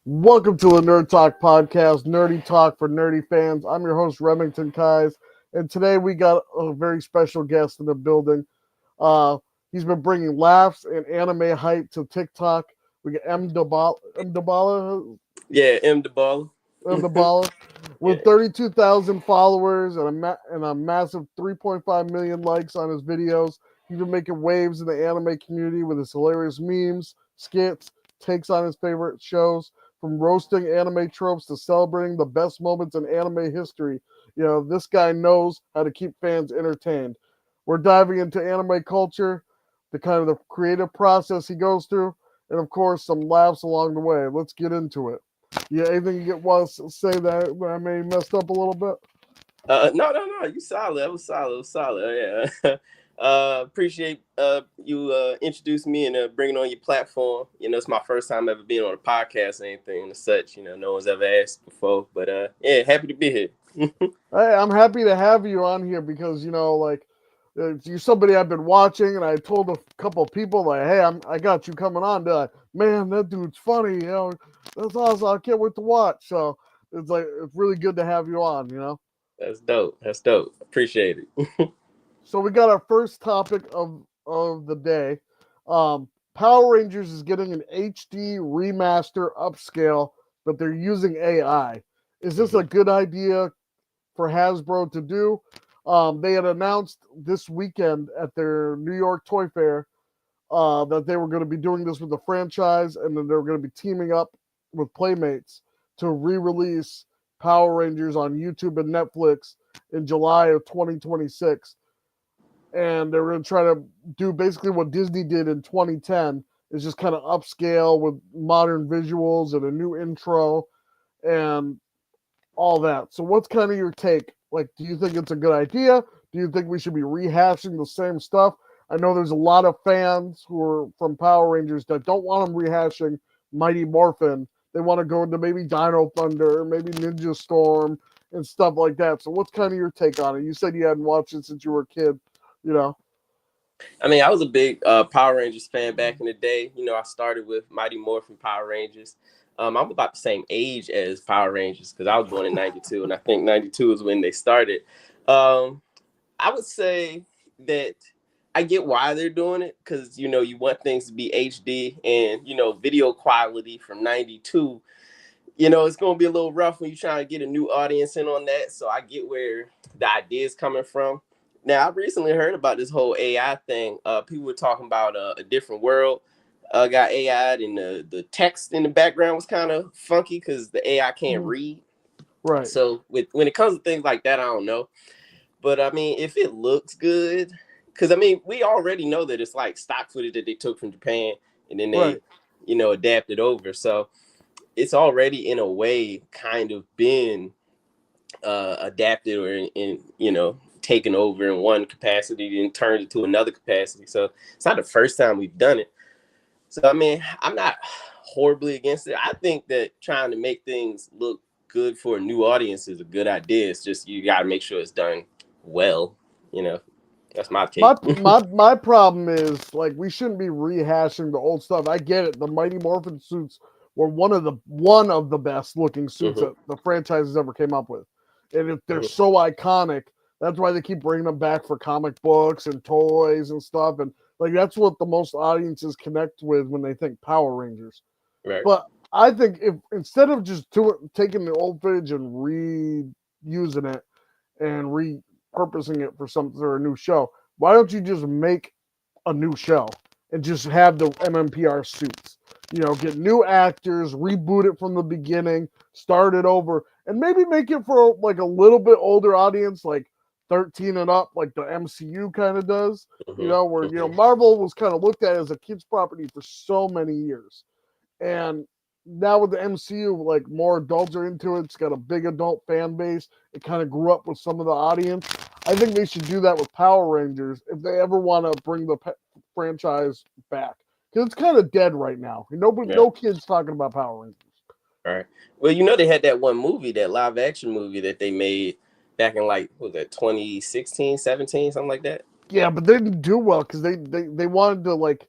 Welcome to the Nerd Talk podcast, nerdy talk for nerdy fans. I'm your host, Remington Kais, and today we got a very special guest in the building. He's been bringing laughs and anime hype to TikTok. We got M. Dabala, Yeah, M. the Balla. Yeah. with 32,000 followers and a massive 3.5 million likes on his videos. He's been making waves in the anime community with his hilarious memes, skits, takes on his favorite shows, from roasting anime tropes to celebrating the best moments in anime history. This guy knows how to keep fans entertained. We're diving into anime culture, the kind of the creative process he goes through, and of course, some laughs along the way. Let's get into it. Yeah, anything you want to say that I may messed up a little bit? No. You solid. That was solid. It was solid. Yeah. Appreciate you introducing me and bringing on your platform. It's my first time ever being on a podcast or anything and such. No one's ever asked before, but yeah, happy to be here. Hey, I'm happy to have you on here because you're somebody I've been watching, and I told a couple of people like, "Hey, I got you coming on." They're like, "Man, that dude's funny. That's awesome. I can't wait to watch." So it's really good to have you on. That's dope. That's dope. Appreciate it. So we got our first topic of the day. Power Rangers is getting an HD remaster upscale, but they're using AI. Is this a good idea for Hasbro to do? They had announced this weekend at their New York Toy Fair that they were going to be doing this with the franchise, and then they were going to be teaming up with Playmates to re-release Power Rangers on YouTube and Netflix in July of 2026. And they're going to try to do basically what Disney did in 2010, is just kind of upscale with modern visuals and a new intro and all that. So what's kind of your take? Like, do you think it's a good idea? Do you think we should be rehashing the same stuff? I know there's a lot of fans who are from Power Rangers that don't want them rehashing Mighty Morphin. They want to go into maybe Dino Thunder, maybe Ninja Storm, and stuff like that. So what's kind of your take on it? You said you hadn't watched it since you were a kid. I mean, I was a big Power Rangers fan back in the day. I started with Mighty Morphin Power Rangers. I'm about the same age as Power Rangers because I was born in 92, and I think 92 is when they started. I would say that I get why they're doing it because, you want things to be HD and, video quality from 92. It's going to be a little rough when you're trying to get a new audience in on that. So I get where the idea is coming from. Now, I recently heard about this whole AI thing. People were talking about a different world. Got AI, and the text in the background was kind of funky because the AI can't read. Right. So when it comes to things like that, I don't know. But I mean, if it looks good, because I mean, we already know that it's like stock footage that they took from Japan and then they, adapted over. So it's already in a way kind of been adapted or in taken over in one capacity and turned it to another capacity. So it's not the first time we've done it. So I mean, I'm not horribly against it. I think that trying to make things look good for a new audience is a good idea. It's just you got to make sure it's done well. That's my take. My problem is, like, we shouldn't be rehashing the old stuff. I get it. The Mighty Morphin suits were one of the best looking suits that the franchises ever came up with, and if they're so iconic, that's why they keep bringing them back for comic books and toys and stuff. And like, that's what the most audiences connect with when they think Power Rangers. Right. But I think if instead of just taking the old footage and reusing it and repurposing it for something or a new show, why don't you just make a new show and just have the MMPR suits? Get new actors, reboot it from the beginning, start it over, and maybe make it for like a little bit older audience, like 13 and up, like the MCU kind of does. Where Marvel was kind of looked at as a kids property for so many years, and now with the MCU, like, more adults are into it. It's got a big adult fan base. It kind of grew up with some of the audience. I think they should do that with Power Rangers if they ever want to bring the franchise back, because it's kind of dead right now. No kids talking about Power Rangers. All right. Well, they had that one movie, that live action movie that they made back in, like, what was that, 2016, 17, something like that? Yeah, but they didn't do well because they wanted to, like,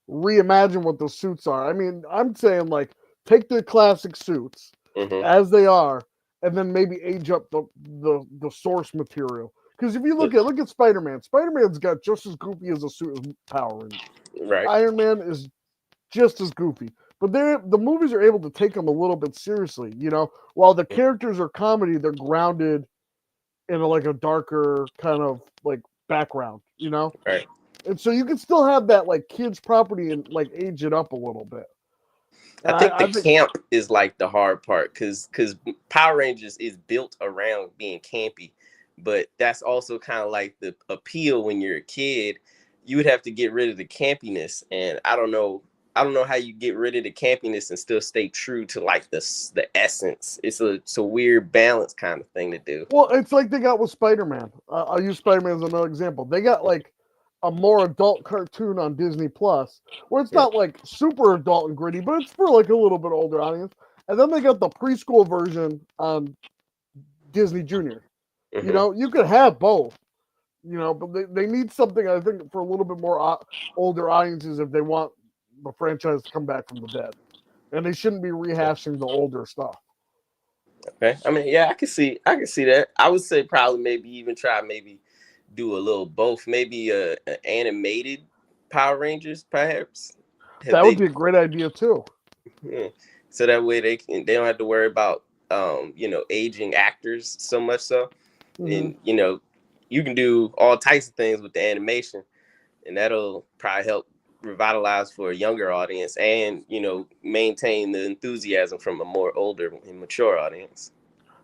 reimagine what the suits are. I mean, I'm saying, like, take the classic suits Mm-hmm. as they are, and then maybe age up the source material. Because if you look at Spider-Man, Spider-Man's got just as goofy as a suit as Power Rangers. Right. Iron Man is just as goofy. But the movies are able to take them a little bit seriously, you know. While the characters are comedy, they're grounded in like a darker kind of like background, you know. Right. And so you can still have that like kids property and like age it up a little bit. I And think the I think camp is like the hard part because Power Rangers is built around being campy, but that's also kind of like the appeal when you're a kid. You would have to get rid of the campiness, and I don't know how you get rid of the campiness and still stay true to like the essence. It's a weird balance kind of thing to do. well, it's like they got with Spider-Man. I'll use Spider-Man as another example. They got like a more adult cartoon on Disney Plus, where it's Yeah. not like super adult and gritty, but it's for like a little bit older audience. And then they got the preschool version on Disney Junior. You Mm-hmm. know, you could have both. You know, but they need something I think for a little bit more older audiences if they want the franchise to come back from the dead, and they shouldn't be rehashing the older stuff. Okay. I mean, yeah, I can see that. I would say probably maybe even try maybe do a little both. Maybe an animated Power Rangers, perhaps. Have That would they? be a great idea too. Yeah. So that way they don't have to worry about aging actors so much so, Mm-hmm. and you can do all types of things with the animation, and that'll probably help revitalize for a younger audience and maintain the enthusiasm from a more older and mature audience.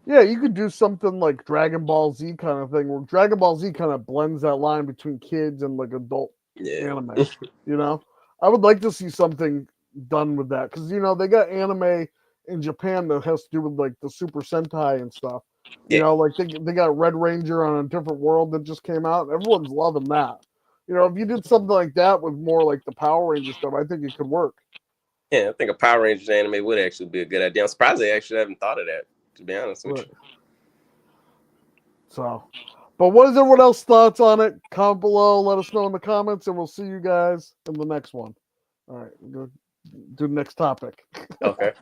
Yeah, you could do something like Dragon Ball Z kind of thing, where Dragon Ball Z kind of blends that line between kids and like adult Yeah. anime. You know, I would like to see something done with that because they got anime in Japan that has to do with like the Super Sentai and stuff. You Yeah. know, like they got Red Ranger on a different world that just came out. Everyone's loving that. You know, if you did something like that with more like the Power Ranger stuff, I think it could work. Yeah, I think a Power Rangers anime would actually be a good idea. I'm surprised they actually haven't thought of that, to be honest with Right. you. So, but what is everyone else thoughts on it? Comment below. Let us know in the comments, and we'll see you guys in the next one. All right, we're gonna do the next topic. Okay.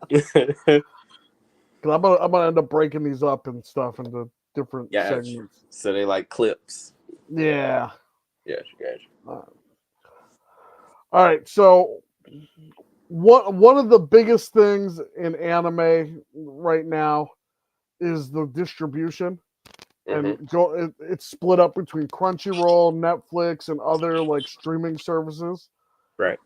Cause I'm gonna end up breaking these up and stuff into different Gotcha. segments. So they like clips. Yeah. Gotcha. All right. So one of the biggest things in anime right now is the distribution, Mm-hmm. and it's split up between Crunchyroll, Netflix, and other like streaming services. Right.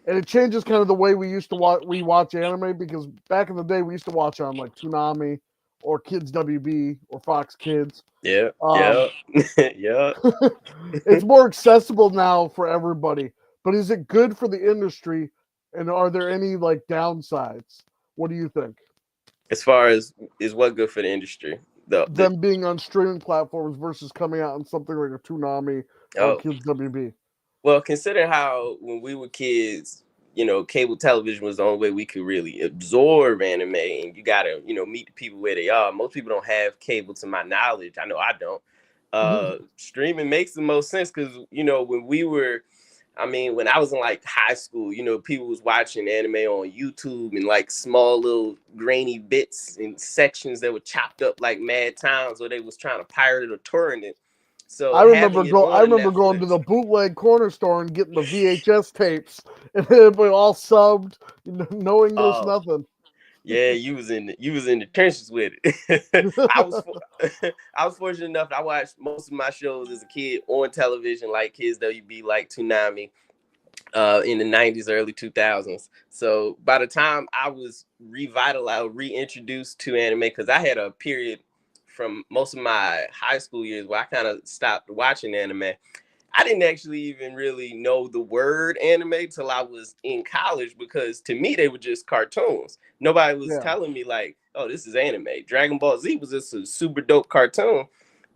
And it changes kind of the way we used to watch anime, because back in the day we used to watch on like Toonami or Kids WB or Fox Kids. Yeah. Um, Yeah. Yeah. it's more accessible now for everybody. But is it good for the industry? And are there any like downsides? What do you think? As far as is what good for the industry? The Them being on streaming platforms versus coming out on something like a Toonami or oh Kids WB. well, consider how when we were kids, cable television was the only way we could really absorb anime, and you gotta meet the people where they are. Most people don't have cable, to my knowledge. I know I don't. Streaming makes the most sense because when we were I mean, when I was in like high school, people was watching anime on YouTube and like small little grainy bits and sections that were chopped up like mad times, or they was trying to pirate it or torrent it. So having it I on remember going to Netflix, the bootleg corner store and getting the VHS tapes, and it was all subbed, no English, oh nothing. yeah, you was in the trenches with it. I was fortunate enough. I watched most of my shows as a kid on television, like Kids WB, like Toonami, in the 90s, early 2000s. So by the time I was revitalized, reintroduced to anime, because I had a period from most of my high school years where I kind of stopped watching anime. I didn't actually even really know the word anime till I was in college, because to me they were just cartoons. Nobody was Yeah, telling me like, "Oh, this is anime." Dragon Ball Z was just a super dope cartoon.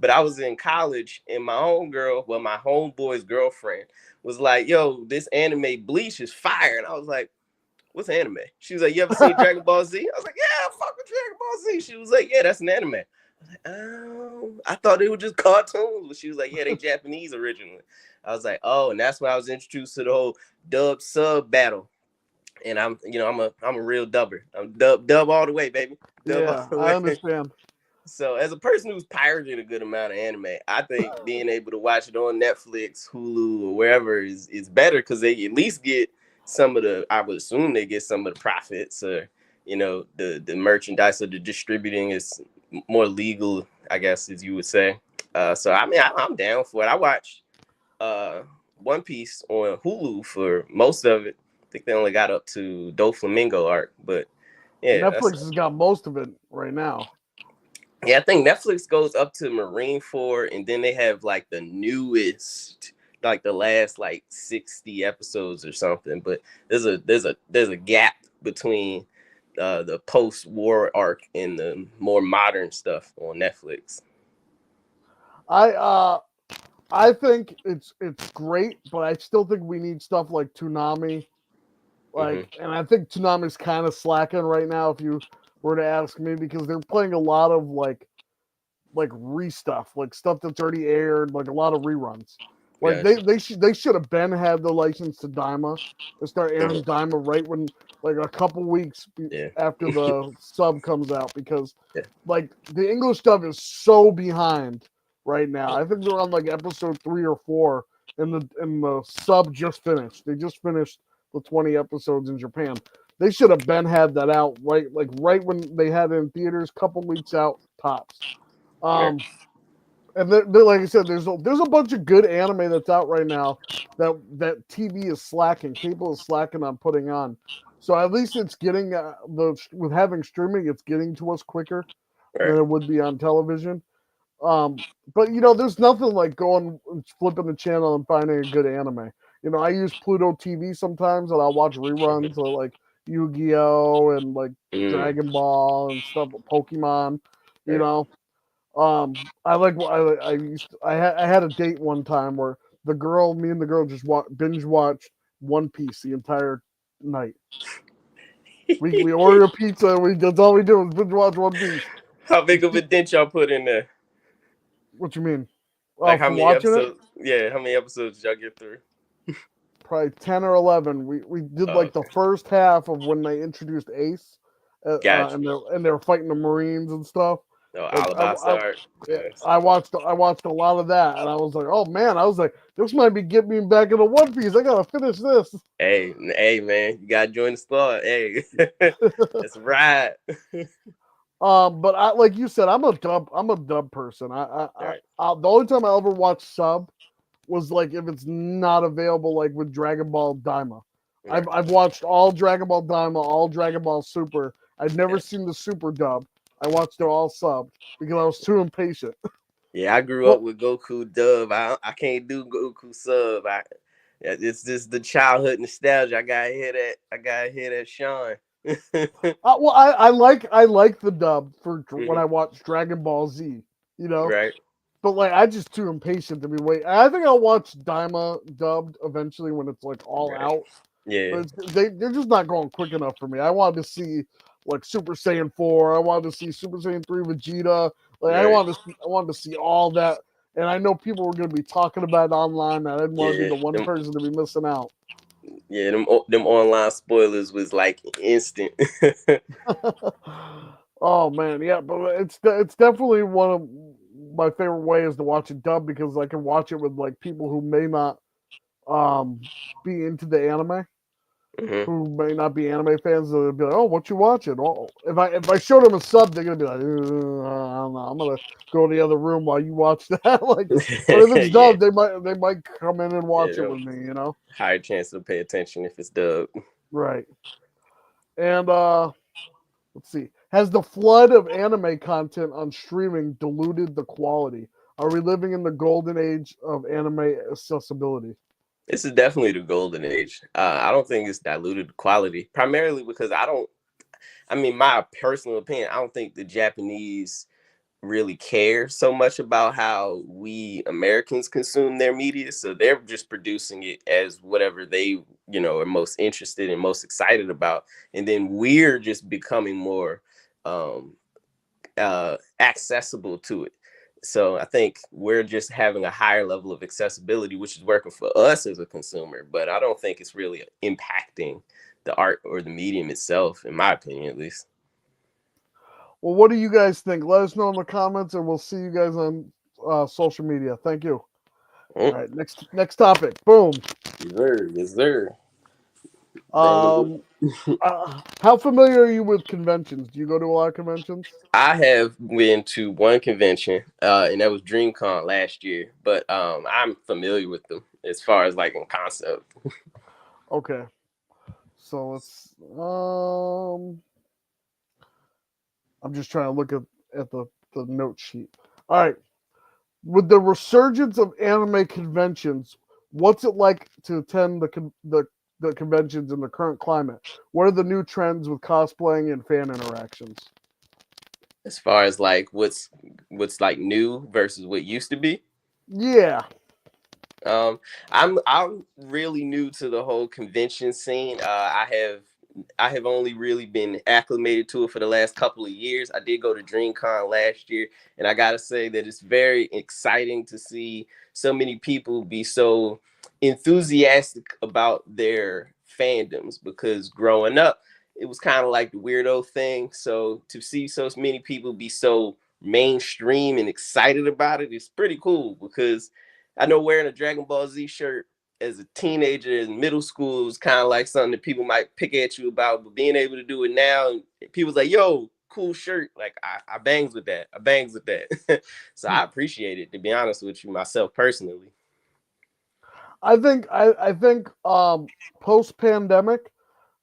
But I was in college, and my my homeboy's girlfriend was like, "Yo, this anime Bleach is fire," and I was like, "What's anime?" She was like, "You ever seen Dragon Ball Z?" I was like, "Yeah, fuck with Dragon Ball Z." She was like, "Yeah, that's an anime." I was like, "Oh, I thought they were just cartoons." But she was like, "Yeah, they Japanese originally." I was like, "Oh," and that's when I was introduced to the whole dub sub battle. And I'm a real dubber. I'm dub all the way, baby. Dub all Yeah, the I way. understand. So as a person who's pirated a good amount of anime, I think being able to watch it on Netflix, Hulu, or wherever is better because they at least get some of the. I would assume they get some of the profits, or the merchandise or the distributing is more legal, I guess, as you would say. So I mean, I'm down for it. I watched uh, One Piece on Hulu for most of it. I think they only got up to Doflamingo arc, but yeah, Netflix has got most of it right now. I think Netflix goes up to Marine 4, and then they have like the newest, like the last like 60 episodes or something. But there's a gap between the post-war arc and the more modern stuff on Netflix. I I think it's great, but I still think we need stuff like Toonami. Hmm. And I think Toonami's kind of slacking right now. If you were to ask me, because they're playing a lot of like re-stuff, like stuff that's already aired, like a lot of reruns. Like Gotcha. they should have been had the license to Daima to start airing Hmm. Daima right when like a couple weeks Yeah. after the sub comes out, because Yeah. like the English stuff is so behind right now. I think they're on like episode 3 or 4, and the sub just finished. They just finished the 20 episodes in Japan. They should have been had that out right when they had it in theaters, couple weeks out tops. Right. Um, and like I said, there's a bunch of good anime that's out right now that TV is slacking. Cable is slacking on putting on. So at least it's getting with having streaming, it's getting to us quicker Right. than it would be on television. But there's nothing like going flipping the channel and finding a good anime. I use Pluto TV sometimes, and I'll watch reruns of like Yu-Gi-Oh and like Mm. Dragon Ball and stuff, Pokemon. You Right. know, I had a date one time where me and the girl just binge watched One Piece the entire night. We ordered a pizza. And that's all we do is binge watch One Piece. How big of a dent y'all put in there? What you mean? Like how For many watching it, episodes? Yeah, how many episodes did y'all get through? probably 10 or 11. We did Oh, like the okay. first half of when they introduced Ace, Gotcha. and they're fighting the Marines and stuff. Oh, Like Alabasta. yeah, Nice. I watched a lot of that, and I was like, oh man, I was like, this might be getting me back into One Piece. I gotta finish this. Hey, man, you gotta join the squad. Hey, that's right. But like you said, I'm a dub person. Right, The only time I ever watched sub was like if it's not available, like with Dragon Ball Daima. right. I've watched all Dragon Ball Daima, all Dragon Ball Super. I'd never Yeah, seen the Super dub. I watched it all subbed because I was too impatient. yeah. I grew But up with Goku dub. I can't do Goku sub. Yeah, it's just the childhood nostalgia. I gotta hear that Sean. well, I like the dub for when Hmm. I watch Dragon Ball Z. You know, Right. but like I just too impatient to be waiting. I think I'll watch Daima dubbed eventually when it's like all Right. out. Yeah. But they're just not going quick enough for me. I wanted to see like Super Saiyan 4. I wanted to see Super Saiyan 3 Vegeta. Like Right. I wanted to see all that. And I know people were going to be talking about it online. And I didn't want to be Yeah. the one Them, person to be missing out. yeah. Them online spoilers was like instant. Oh man, yeah, but it's definitely one of my favorite ways to watch it dubbed because I can watch it with like people who may not um be into the anime, Hmm. who may not be anime fans. They'll be like, "Oh, what you watching?" Oh, if I showed them a sub, they're gonna be like, "I don't know. I'm gonna go to the other room while you watch that." Like, but if it's Yeah. dubbed, they might come in and watch it Yeah. with me. You know, Higher chance to pay attention if it's dubbed. right? And let's see. Has the flood of anime content on streaming diluted the quality? Are we living in the golden age of anime accessibility? This is definitely the golden age. I don't think it's diluted the quality, primarily because I don't. I mean, my personal opinion, I don't think the Japanese really care so much about how we Americans consume their media. So they're just producing it as whatever they, are most interested and most excited about. And then we're just becoming more um, accessible to it. So I think we're just having a higher level of accessibility, which is working for us as a consumer. But I don't think it's really impacting the art or the medium itself, in my opinion, at least. Well, what do you guys think? Let us know in the comments, and we'll see you guys on social media. Thank you. All right, next topic. Boom. Yes, sir. Yes, sir. Man, Um, how familiar are you with conventions? Do you go to a lot of conventions? I have been to one convention, and that was DreamCon last year. But I'm familiar with them as far as like in concept. Okay, so let's. I'm just trying to look at the note sheet. All right, with the resurgence of anime conventions, what's it like to attend the conventions in the current climate? What are the new trends with cosplaying and fan interactions? As far as like what's like new versus what used to be. Yeah. Um, I'm really new to the whole convention scene. I have only really been acclimated to it for the last couple of years. I did go to DreamCon last year, and I gotta say that it's very exciting to see so many people be so enthusiastic about their fandoms. Because growing up, it was kind of like the weirdo thing. So to see so many people be so mainstream and excited about it is pretty cool. Because I know wearing a Dragon Ball Z shirt as a teenager in middle school was kind of like something that people might pick at you about, but being able to do it now, people's like, "Yo, cool shirt!" Like I bangs with that. I bangs with that. So I appreciate it. To be honest with you, myself personally. I think post pandemic,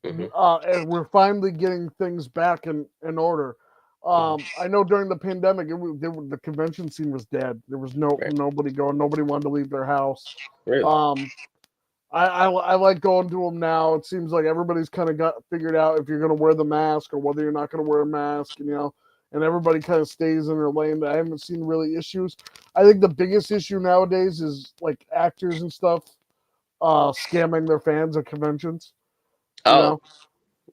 Hmm. and we're finally getting things back in order. I know during the pandemic, the convention scene was dead. There was Right. nobody going. Nobody wanted to leave their house. Really. Um, I like going to them now. It seems like everybody's kind of got figured out if you're going to wear the mask or whether you're not going to wear a mask, and everybody kind of stays in their lane. I haven't seen really issues. I think the biggest issue nowadays is like actors and stuff scamming their fans at conventions. You Oh, know,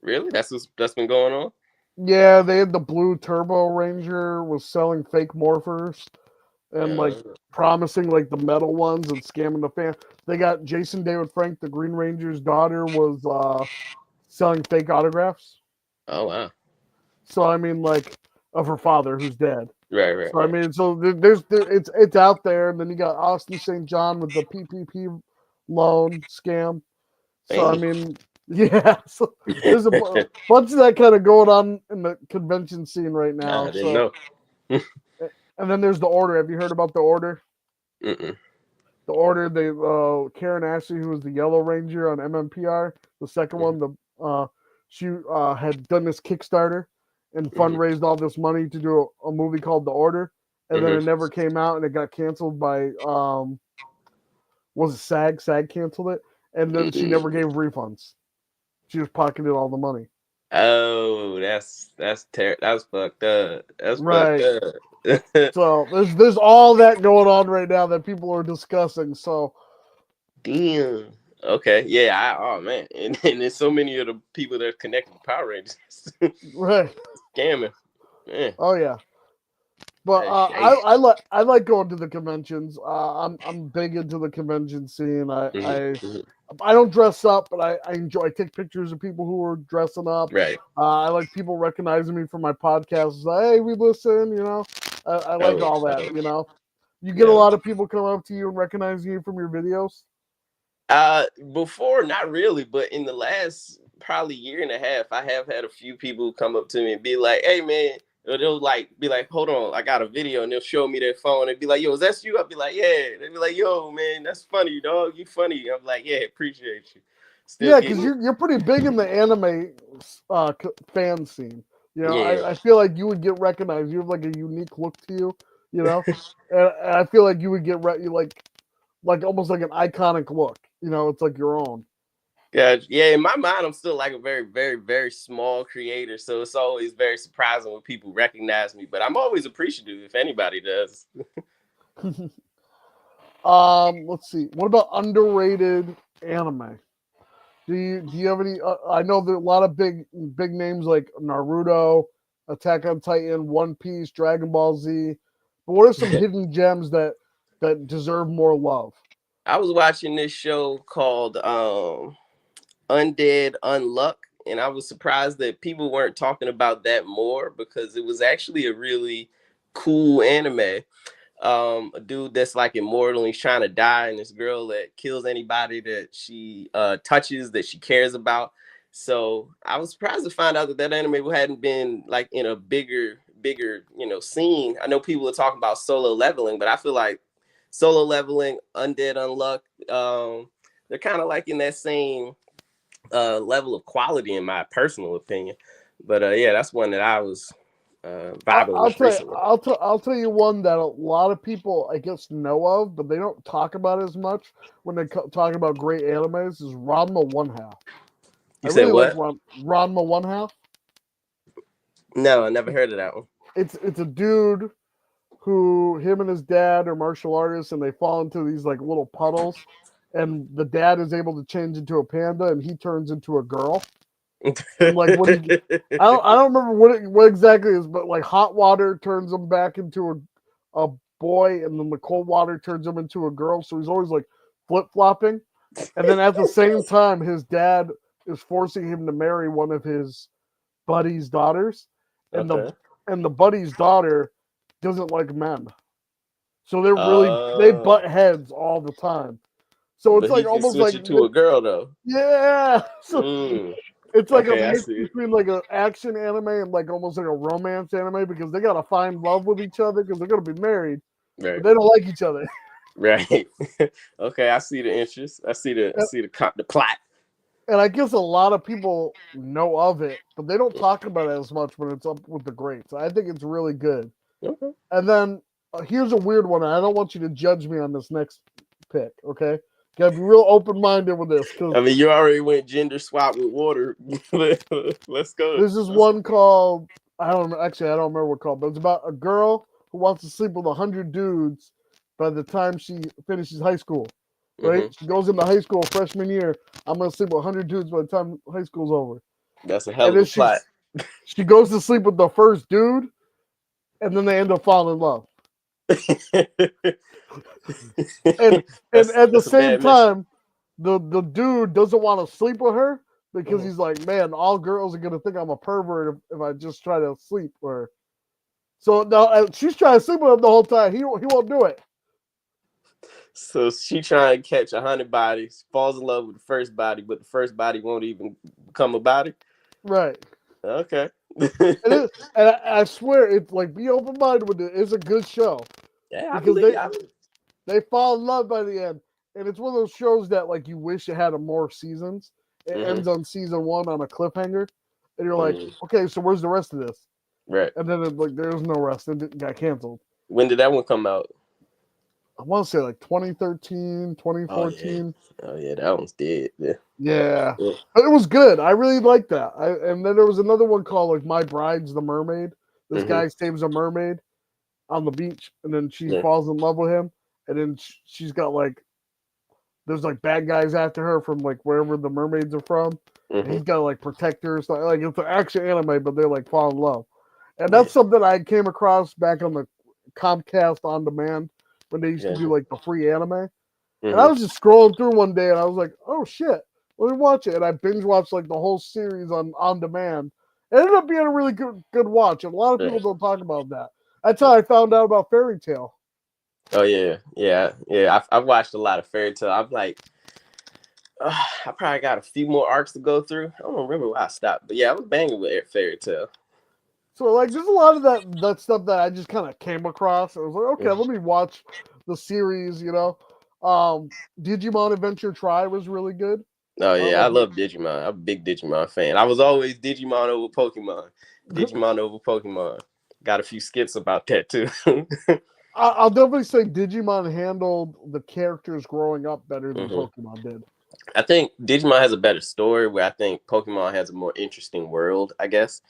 really? That's been going on. yeah, they had the blue Turbo Ranger was selling fake morphers and like Uh, promising like the metal ones and scamming the fan. They got Jason David Frank, the Green Ranger's daughter, was selling fake autographs. oh wow. So I mean, like of her father who's dead. Right, right, So I right. mean, so it's out there, and then you got Austin St. John with the PPP loan scam. So I Hey. mean, yeah, so there's a bunch of that kind of going on in the convention scene right Nah, now. I didn't So know. and then there's the Order. Have you heard about the Order? Mm-mm. The Order, they Karen Ashley, who was the Yellow Ranger on MMPR, the second Mm-hmm. one, the she had done this Kickstarter and Mm-hmm. fundraised all this money to do a movie called The Order, and then Mm-hmm. it never came out and it got canceled by was it SAG? SAG canceled it, and then she never Mm-mm. gave refunds. She just pocketed all the money. Oh, that's fucked up. That's fucked Right. up. So there's all that going on right now that people are discussing. So Damn. Okay. Yeah. Oh man. And there's so many of the people that are connected to Power Rangers right. scamming. Man. Oh yeah. But Hey. I like going to the conventions. I'm big into the convention scene. Mhm, mhm. I don't dress up, but I enjoy. I take pictures of people who are dressing up. Right. I like people recognizing me from my podcast. It's like, hey, we listen. I like Oh. all that. Oh. You get a No. lot of people come up to you and recognizing you from your videos. Before, not really, but in the last probably year and a half, I have had a few people come up to me and be like, "Hey, man," or they'll like be like, "Hold on, I got a video," and they'll show me their phone and be like, "Yo, is that you?" I'll be like, "Yeah." They'll be like, "Yo, man, that's funny, dog. You funny." I'm like, "Yeah, appreciate you." Still Yeah, because getting, you're pretty big in the anime fan scene. yeah, I feel like you would get recognized. You have like a unique look to you. You know, and I feel like you would get you like almost like an iconic look. It's like your own. yeah, yeah. In my mind, I'm still like a very, very, very small creator, so it's always very surprising when people recognize me. But I'm always appreciative if anybody does. Let's see. What about underrated anime? Do you have any? I know there are a lot of big names like Naruto, Attack on Titan, One Piece, Dragon Ball Z. But what are some hidden gems that deserve more love? I was watching this show called Undead Unluck, and I was surprised that people weren't talking about that more because it was actually a really cool anime. A dude that's like immortal and he's trying to die, and this girl that kills anybody that she touches that she cares about. So I was surprised to find out that that anime hadn't been like in a bigger scene. I know people are talking about Solo Leveling, but I feel like Solo Leveling, Undead Unluck, they're kind of like in that same level of quality in my personal opinion. But yeah, that's one that I was vibing with recently. I'll tell you one that a lot of people I guess know of, but they don't talk about as much when they talk about great animes. Is Ranma One Half. You I said really what? like Ranma One Half. No, I never heard of that one. It's a dude who him and his dad are martial artists, and they fall into these like little puddles, and the dad is able to change into a panda, and he turns into a girl. And like when he, I don't remember what exactly is, but like hot water turns him back into a boy, and then the cold water turns him into a girl. So he's always like flip flopping, and then at the same time, his dad is forcing him to marry one of his buddy's daughters, and Okay. the buddy's daughter doesn't like men, so they Oh, butt heads all the time. So it's but he like can almost switch like it to a girl though. yeah. So Mm, it's like a okay, I mix see. between like an action anime and like almost like a romance anime because they gotta find love with each other because they're gonna be married, but Right, they don't like each other. right. Okay, I see the interest. I see the plot. And I guess a lot of people know of it, but they don't talk about it as much when it's up with the greats. I think it's really good. Okay. And then here's a weird one. I don't want you to judge me on this next pick, okay? Gotta be real open minded with this because I mean, you already went gender swap with water. Let's go. this is one called I don't remember what it's called, but it's about a girl who wants to sleep with 100 dudes by the time she finishes high school. Right? Mm-hmm. She goes into high school freshman year. I'm gonna sleep with 100 dudes by the time high school's over. That's a hell And of then a plot. she goes to sleep with the first dude, and then they end up falling in love. And at the That's a same bad mission. time, the dude doesn't want to sleep with her because Mhm. he's like, man, all girls are gonna think I'm a pervert if I just try to sleep with her. So now she's trying to sleep with him the whole time. He won't do it. So she trying to catch 100 bodies, falls in love with the first body, but the first body won't even become a body. Right. Okay. And I swear, it's like be open minded with it. It's a good show Yeah, I because believe. they fall in love by the end, and it's one of those shows that like you wish it had more seasons. It Mm-hmm. ends on season one on a cliffhanger, and you're like, Mm, okay, so where's the rest of this? right. And then like there's no rest, and it got canceled. When did that one come out? I want to say like 2013, Oh yeah. 2014. Oh yeah, that one's dead. Yeah. Yeah. Yeah. But it was good. I really liked that. And then there was another one called like My Bride's the Mermaid. This Mm-hmm. guy saves a mermaid on the beach, and then she Yeah. falls in love with him, and then she's got like there's like bad guys after her from like wherever the mermaids are from, and Mm-hmm. he's got to like protect her. So like it's an action anime, but they're like fall in love, and Yeah. that's something I came across back on the Comcast on demand when they used to Yeah. do like the free anime. And I Mm-hmm. was just scrolling through one day, and I was like, "Oh shit, let me watch it." And I binge watched like the whole series on demand. It ended up being a really good watch, and a lot of people Right. don't talk about that. That's how I found out about Fairy Tale. Oh yeah. Yeah. Yeah. I've watched a lot of fairy tale. I'm like, I probably got a few more arcs to go through. I don't remember where I stopped, but yeah, I was banging with fairy tale. So like, there's a lot of that stuff that I just kind of came across. I was like, okay, Mm. let me watch the series. Digimon Adventure Try was really good. Oh I don't yeah, know I if you. love Digimon. I'm a big Digimon fan. I was always Digimon over Pokemon. Digimon over Pokemon. Got a few skits about that too. I'll definitely say Digimon handled the characters growing up better than Hmm. Pokemon did. I think Digimon has a better story, where I think Pokemon has a more interesting world, I guess.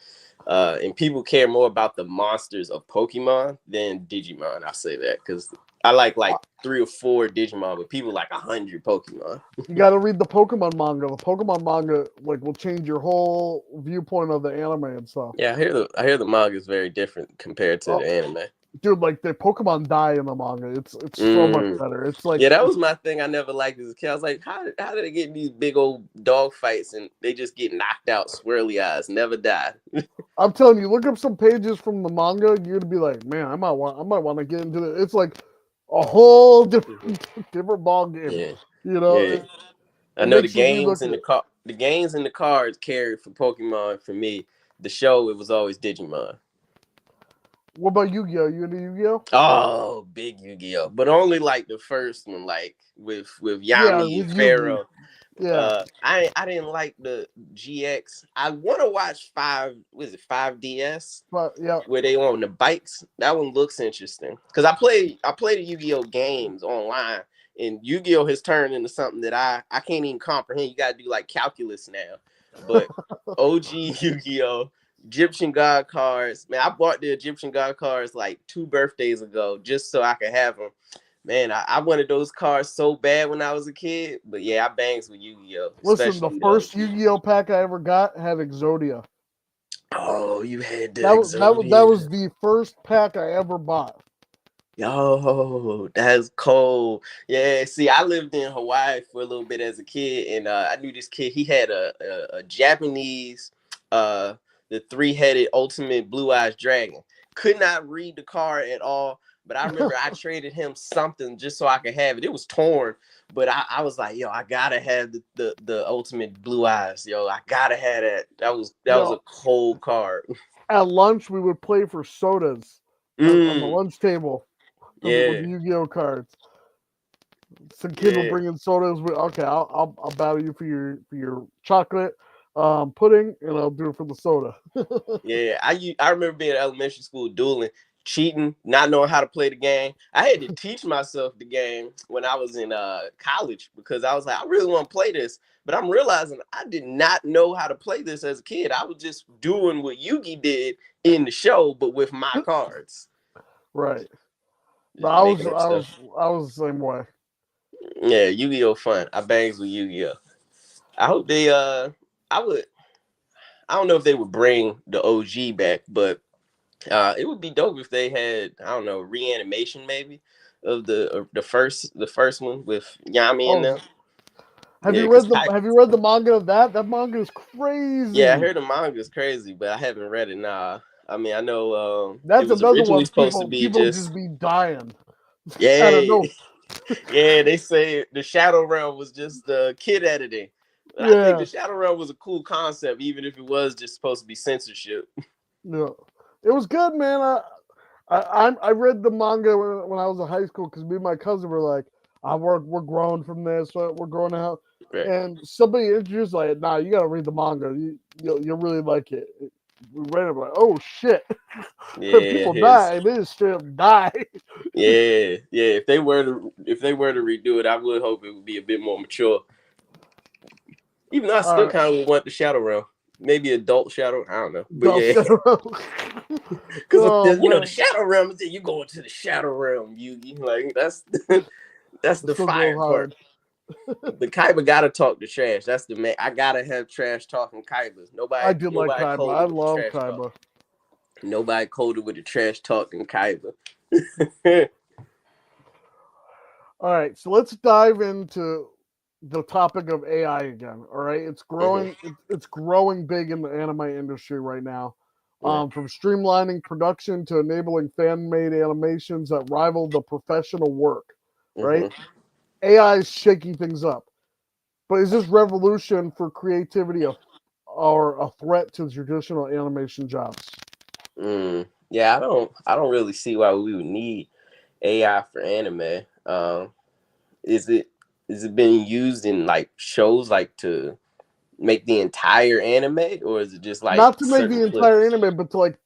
And people care more about the monsters of Pokemon than Digimon. I say that because I like 3 or 4 Digimon, but people like 100 Pokemon. You got to read the Pokemon manga. The Pokemon manga like will change your whole viewpoint of the anime and stuff. Yeah, I hear the manga is very different compared to Oh, the anime. Dude, like the Pokemon die in the manga. It's so much Mm. better. It's like Yeah, that was my thing. I never liked as a kid. I was like, how did they get in these big old dog fights and they just get knocked out, swirly eyes, never die? I'm telling you, look up some pages from the manga. You're gonna be like, man, I might want to get into it. It's like a whole different different ball game. Yeah, You know, yeah. it, I it know the makes you games relook and at the it. car, the games and the cards carried for Pokemon for me. The show, it was always Digimon. What about Yu-Gi-Oh? You into Yu-Gi-Oh? Oh, big Yu-Gi-Oh, but only like the first one, like with Yeah, Yami and with Yugi. Pharaoh. Yeah, I didn't like the GX. I want to watch five. Was it 5DS? but yeah, Where they on the bikes. That one looks interesting because I play the Yu-Gi-Oh games online, and Yu-Gi-Oh has turned into something that I can't even comprehend. You got to do like calculus now, but OG Yu-Gi-Oh, Egyptian God cards. Man, I bought the Egyptian God cards like 2 birthdays ago just so I could have them. Man, I wanted those cards so bad when I was a kid, but yeah, I bangs with Yu-Gi-Oh, listen, the especially the first OG. Yu-Gi-Oh pack I ever got had Exodia. Oh, you had the That was Exodia. the first pack I ever bought. Yo, that's cold. Yeah, see, I lived in Hawaii for a little bit as a kid, and I knew this kid. He had a Japanese, uh, the three-headed ultimate blue eyes dragon. Could not read the card at all, but I remember I traded him something just so I could have it. It was torn, but I was like, yo, I gotta have the ultimate blue eyes. Yo, I gotta have that. That was a Yo, cold card. at lunch we would play for sodas on the Mm, lunch table with yeah, the Yu-Gi-Oh cards. Some kid would yeah. bring in sodas. Okay, I'll battle you for your chocolate pudding, and I'll do it for the soda. Yeah, I remember being in elementary school dueling, cheating, not knowing how to play the game. I had to teach myself the game when I was in college because I was like, I really want to play this, but I'm realizing I did not know how to play this as a kid. I was just doing what Yugi did in the show, but with my cards, Right. No, just making up stuff. I was the same way. Yeah, Yu-Gi-Oh fun. I bangs with Yu-Gi-Oh. I hope they I would I don't know if they would bring the OG back, but it would be dope if they had, I don't know, reanimation maybe of the first one with Yami in Oh, them. Yeah, have you read the manga of that? That manga is yeah, I crazy. heard the manga is crazy, but I haven't read it. Nah, I mean I know it That's was another originally one. supposed to be People just just be dying. I don't yeah, know. yeah. They say the Shadow Realm was just kid editing, but I think the Yeah, Shadow Realm was a cool concept, even if it was just supposed to be censorship. no, it was good, man. I read the manga when I was in high school because me and my cousin were like, we're growing from this, we're growing out. Right. And somebody introduced like, nah, you gotta read the manga. You'll really like it. We read it like, oh shit, Yeah, people his die. They just straight up die. yeah, yeah. If they were to redo it, I would hope it would be a bit more mature. Even though I All still right, kind of would want the Shadow Realm, maybe adult Shadow. I don't know, but Dolph yeah, Shadow. because Oh the man, Shadow Realm is you going to the Shadow Realm, Yugi. Like that's that's it the still goes fire part. hard. But Kaiba gotta talk the trash. That's the man. I gotta have trash talking Kaibas. I Nobody, did like nobody Kaiba. I colder with the love trash talk. Kaiba. Nobody colder with the trash talking Kaiba. All right, so let's dive into the topic of AI again. All right, it's Mhm. growing. It's growing big in the anime industry right now. Yeah. From streamlining production to enabling fan-made animations that rival the professional work. Right, Mhm. AI is shaking things up. But is this revolution for creativity or a threat to traditional animation jobs? Yeah, I don't really see why we would need AI for anime. Is it is it being used in like shows like to make the entire anime, or is it just like Not to make certain the entire clips? anime, but to like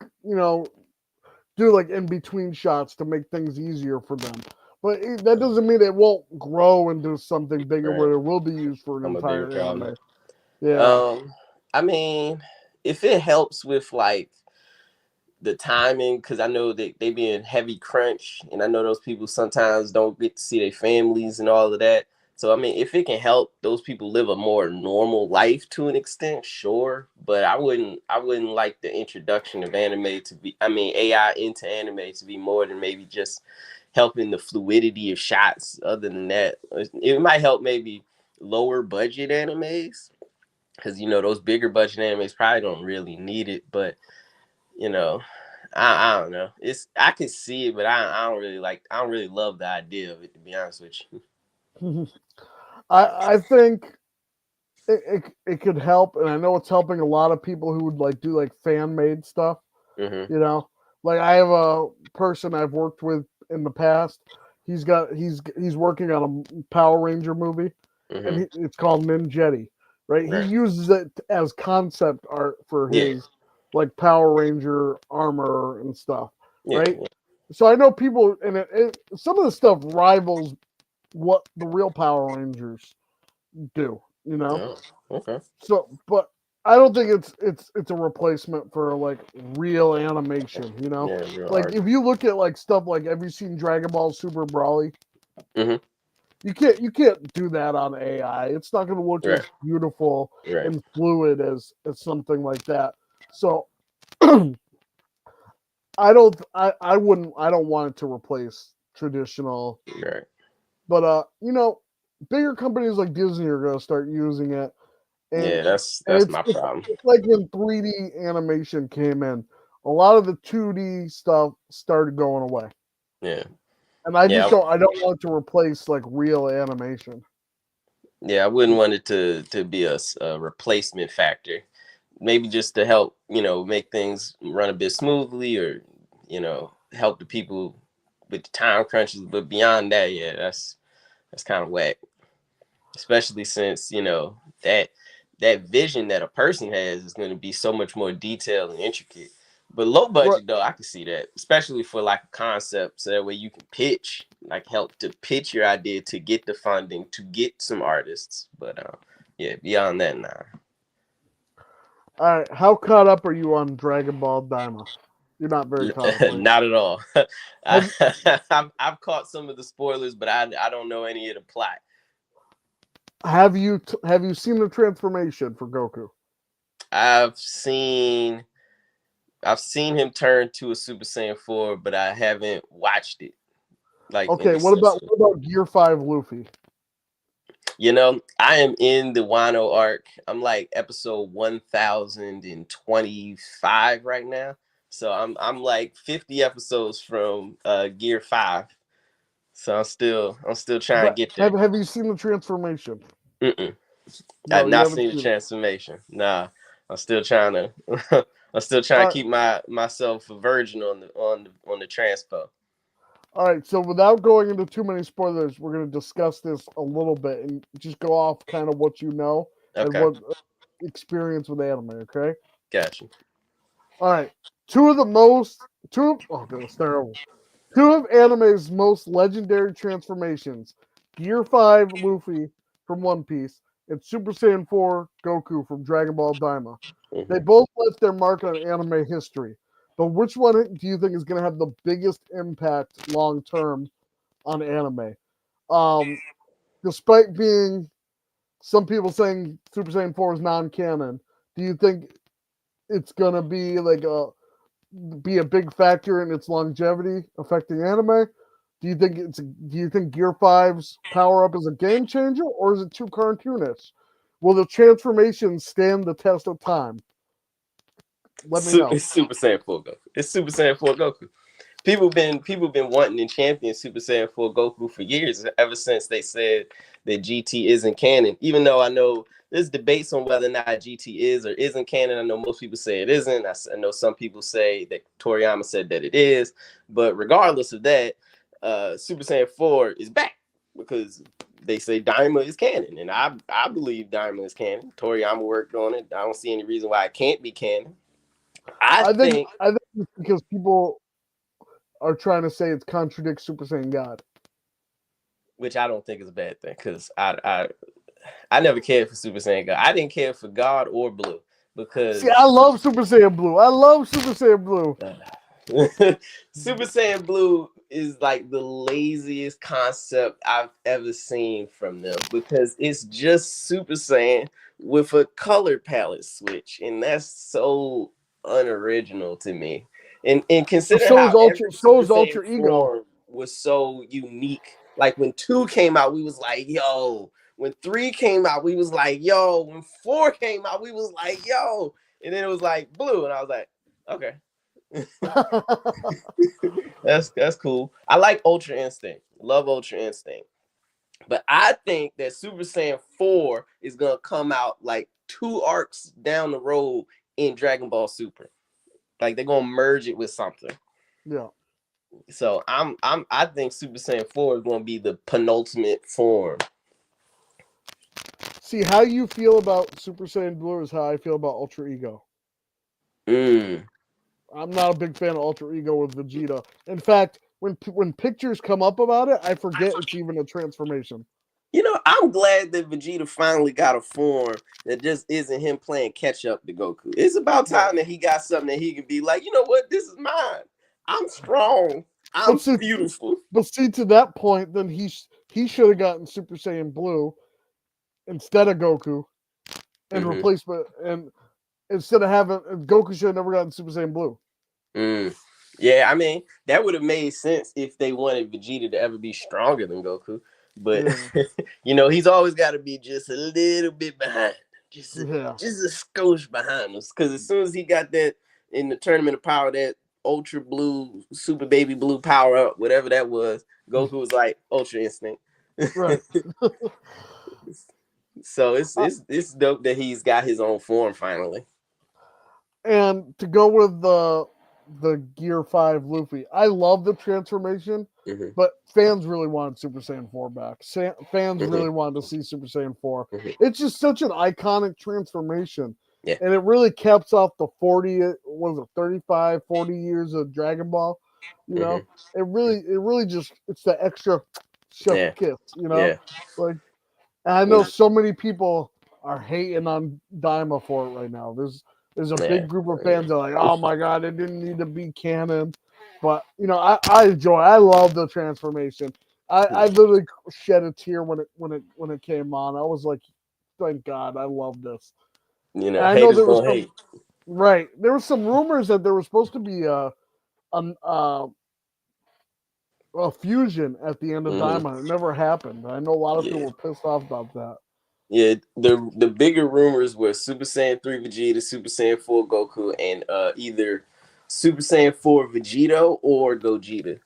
do like in between shots to make things easier for them. But that doesn't mean it won't grow into something bigger Right, where it will be used for an I'm a bigger entire problem. anime. Yeah, Um, I mean, if it helps with like the timing, because I know that they be in heavy crunch, and I know those people sometimes don't get to see their families and all of that. So I mean, if it can help those people live a more normal life to an extent, sure. But I wouldn't like the introduction of anime to be, I mean, AI into anime to be more than maybe just helping the fluidity of shots. Other than that, it might help maybe lower budget animes, because those bigger budget animes probably don't really need it. But you know, I don't know. I can see it, but I don't really love the idea of it, to be honest with you. I think it could help, and I know it's helping a lot of people who would like do like fan made stuff. Mm-hmm. You know, like I have a person I've worked with in the past. He's working on a Power Ranger movie, and Mm-hmm. it's called Ninjetti. Right? He Right. uses it as concept art for Yeah. his like Power Ranger armor and stuff. Yeah. Right? So I know people, and some of the stuff rivals what the real Power Rangers do. You know, Oh, okay. so but I don't think it's a replacement for like real animation. You know, Yeah, real like art. if you look at like stuff like, have you seen Dragon Ball Super Broly? Mm-hmm. You can't do that on AI. It's not going to look Right. as beautiful Right. and fluid as something like that. So I don't want it to replace traditional, Right. but bigger companies like Disney are going to start using it, and Yeah, that's and that's it's my it's, problem. it's like when 3D animation came in, a lot of the 2D stuff started going away, Yeah. and I just Yeah. don't want it to replace like real animation. Yeah. I wouldn't want it to be a replacement factor. Maybe just to help, make things run a bit smoothly, or help the people with the time crunches. But beyond that, yeah, that's kind of whack. Especially since that vision that a person has is going to be so much more detailed and intricate. But low Right. budget though, I can see that, especially for like a concept, so that way you can pitch, like help to pitch your idea to get the funding to get some artists. But yeah, beyond that, nah. All right, how caught up are you on Dragon Ball Daima? You're not very caught up, right? Not at all. I, Have I've caught some of the spoilers, but I don't know any of the plot. have you seen the transformation for Goku? I've seen I've seen him turn to a Super Saiyan 4, but I haven't watched it like in Okay, the sense of, what about Gear 5 Luffy? I am in the Wano arc. I'm like episode 1025 right now. So I'm like 50 episodes from Gear 5. So I'm still trying to But get there. have you seen the transformation? Mm-mm. I've No, you not haven't seen the seen it. transformation. Nah, I'm still trying to I'm still trying All to right, keep myself a virgin on the transpo. all right. So without going into too many spoilers, we're going to discuss this a little bit and just go off kind of what you know and Okay, what experience with anime. Okay. gotcha. All right. Two of the most two. Oh goodness, terrible. Two of anime's most legendary transformations: Gear 5 Luffy from One Piece and Super Saiyan 4 Goku from Dragon Ball Daima. They Hmm. both left their mark on anime history. But which one do you think is going to have the biggest impact long term on anime? Um, Despite being some people saying Super Saiyan 4 is non canon, do you think it's going to be a big factor in its longevity affecting anime? Do you think Gear 5's power up is a game changer or is it too cartoonish? Will the transformation stand the test of time? Let me know. It's Super Saiyan 4 Goku. It's Super Saiyan 4 Goku. People been wanting to champion Super Saiyan 4 Goku for years, ever since they said that GT isn't canon. Even though I know there's debates on whether or not GT is or isn't canon. I know most people say it isn't. I know some people say that Toriyama said that it is. But regardless of that, Super Saiyan 4 is back because they say Daima is canon, and I believe Daima is canon. Toriyama worked on it. I don't see any reason why it can't be canon. I think, I think it's because people are trying to say it contradicts Super Saiyan God. which I don't think is a bad thing, because I never cared for Super Saiyan God. I didn't care for God or Blue See, because I love Super Saiyan Blue. I love Super Saiyan Blue. Super Saiyan Blue is like the laziest concept I've ever seen from them, because it's just Super Saiyan with a color palette switch, and that's so unoriginal to me. And But consider how every so Super is Saiyan Ultra Ego. form was so unique. Like when 2 came out, we was like, yo. When 3 came out, we was like, yo. When 4 came out, we was like, yo. And then it was like blue, and I was like, okay. That's cool. I like Ultra Instinct. Love Ultra Instinct. But I think that Super Saiyan 4 is gonna come out like 2 arcs down the road in Dragon Ball Super. Like they're gonna merge it with something. Yeah. So I think Super Saiyan 4 is gonna be the penultimate form. See, how you feel about Super Saiyan Blue is how I feel about Ultra Ego. Mm. I'm not a big fan of Ultra Ego with Vegeta. In fact, when pictures come up about it, I forget it's even a transformation. You know, I'm glad that Vegeta finally got a form that just isn't him playing catch up to Goku. It's about time that he got something that he can be like, you know what, this is mine. I'm strong. I'm But see, beautiful. to that point, then he should have gotten Super Saiyan Blue instead of Goku and replacement, and instead of having Goku should have never gotten Super Saiyan Blue. Mm. Yeah, I mean, that would have made sense if they wanted Vegeta to ever be stronger than Goku. But Yeah. you know, he's always got to be just a little bit behind, just Yeah. just a skosh behind us. Because as soon as he got that in the Tournament of Power, that Ultra Blue, Super Baby Blue power up, whatever that was, Goku was like Ultra Instinct. Right. So it's dope that he's got his own form finally. And to go with the Gear 5 Luffy, I love the transformation, Mm-hmm. but fans really wanted Super Saiyan 4 back. Fans really wanted to see Super Saiyan 4. It's just such an iconic transformation. Yeah. And it really caps off the 35, 40 years of Dragon Ball. You know, it really just, it's the extra chef kiss, you know? Yeah. Like, and I know so many people are hating on Daima for it right now. There's a big group of fans that are like, oh my god, it didn't need to be canon. But you know, I love the transformation. I literally shed a tear when it came on. I was like, thank God, I love this. You know, And I know haters there was gonna hate. right. There was some rumors that there was supposed to be a fusion at the end of Diamond. It never happened. I know a lot of people were pissed off about that. Yeah, the bigger rumors were Super Saiyan 3 Vegeta, Super Saiyan 4 Goku, and either Super Saiyan 4 Vegeta or Gogeta.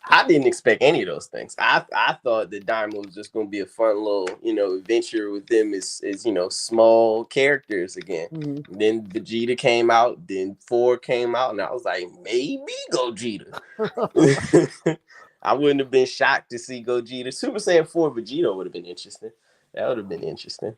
I didn't expect any of those things. I thought that Daima was just gonna be a fun little, adventure with them as small characters again. Mm-hmm. Then Vegeta came out, then 4 came out, and I was like, maybe Gogeta. I wouldn't have been shocked to see Gogeta. Super Saiyan 4 Vegeta would have been interesting. That would have been interesting.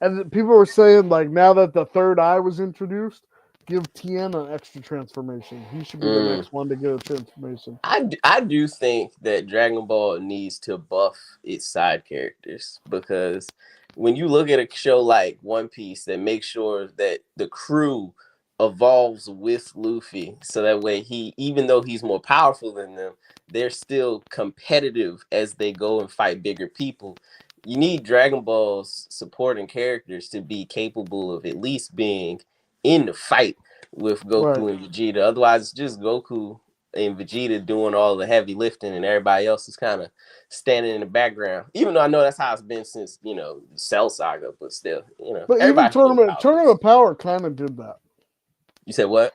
And people were saying, like, now that the third eye was introduced, give Tien an extra transformation. He should be the next one to get a transformation. I do think that Dragon Ball needs to buff its side characters, because when you look at a show like One Piece that makes sure that the crew evolves with Luffy, so that way even though he's more powerful than them, they're still competitive as they go and fight bigger people. You need Dragon Ball's supporting characters to be capable of at least being in the fight with Goku and Vegeta. Otherwise, it's just Goku and Vegeta doing all the heavy lifting, and everybody else is kind of standing in the background. Even though I know that's how it's been since Cell Saga, but still, But even Tournament of Power kind of did that. You said what?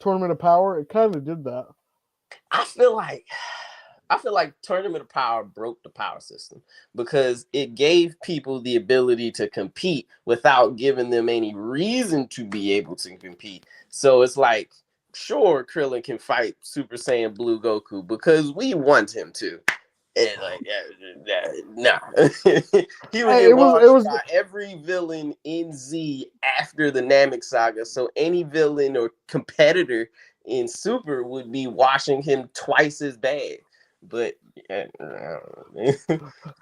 Tournament of Power, it kind of did that. I feel like Tournament of Power broke the power system, because it gave people the ability to compete without giving them any reason to be able to compete. So it's like, sure, Krillin can fight Super Saiyan Blue Goku because we want him to. And like, nah. He would get washed by every villain in Z after the Namek Saga. So any villain or competitor in Super would be washing him twice as bad. But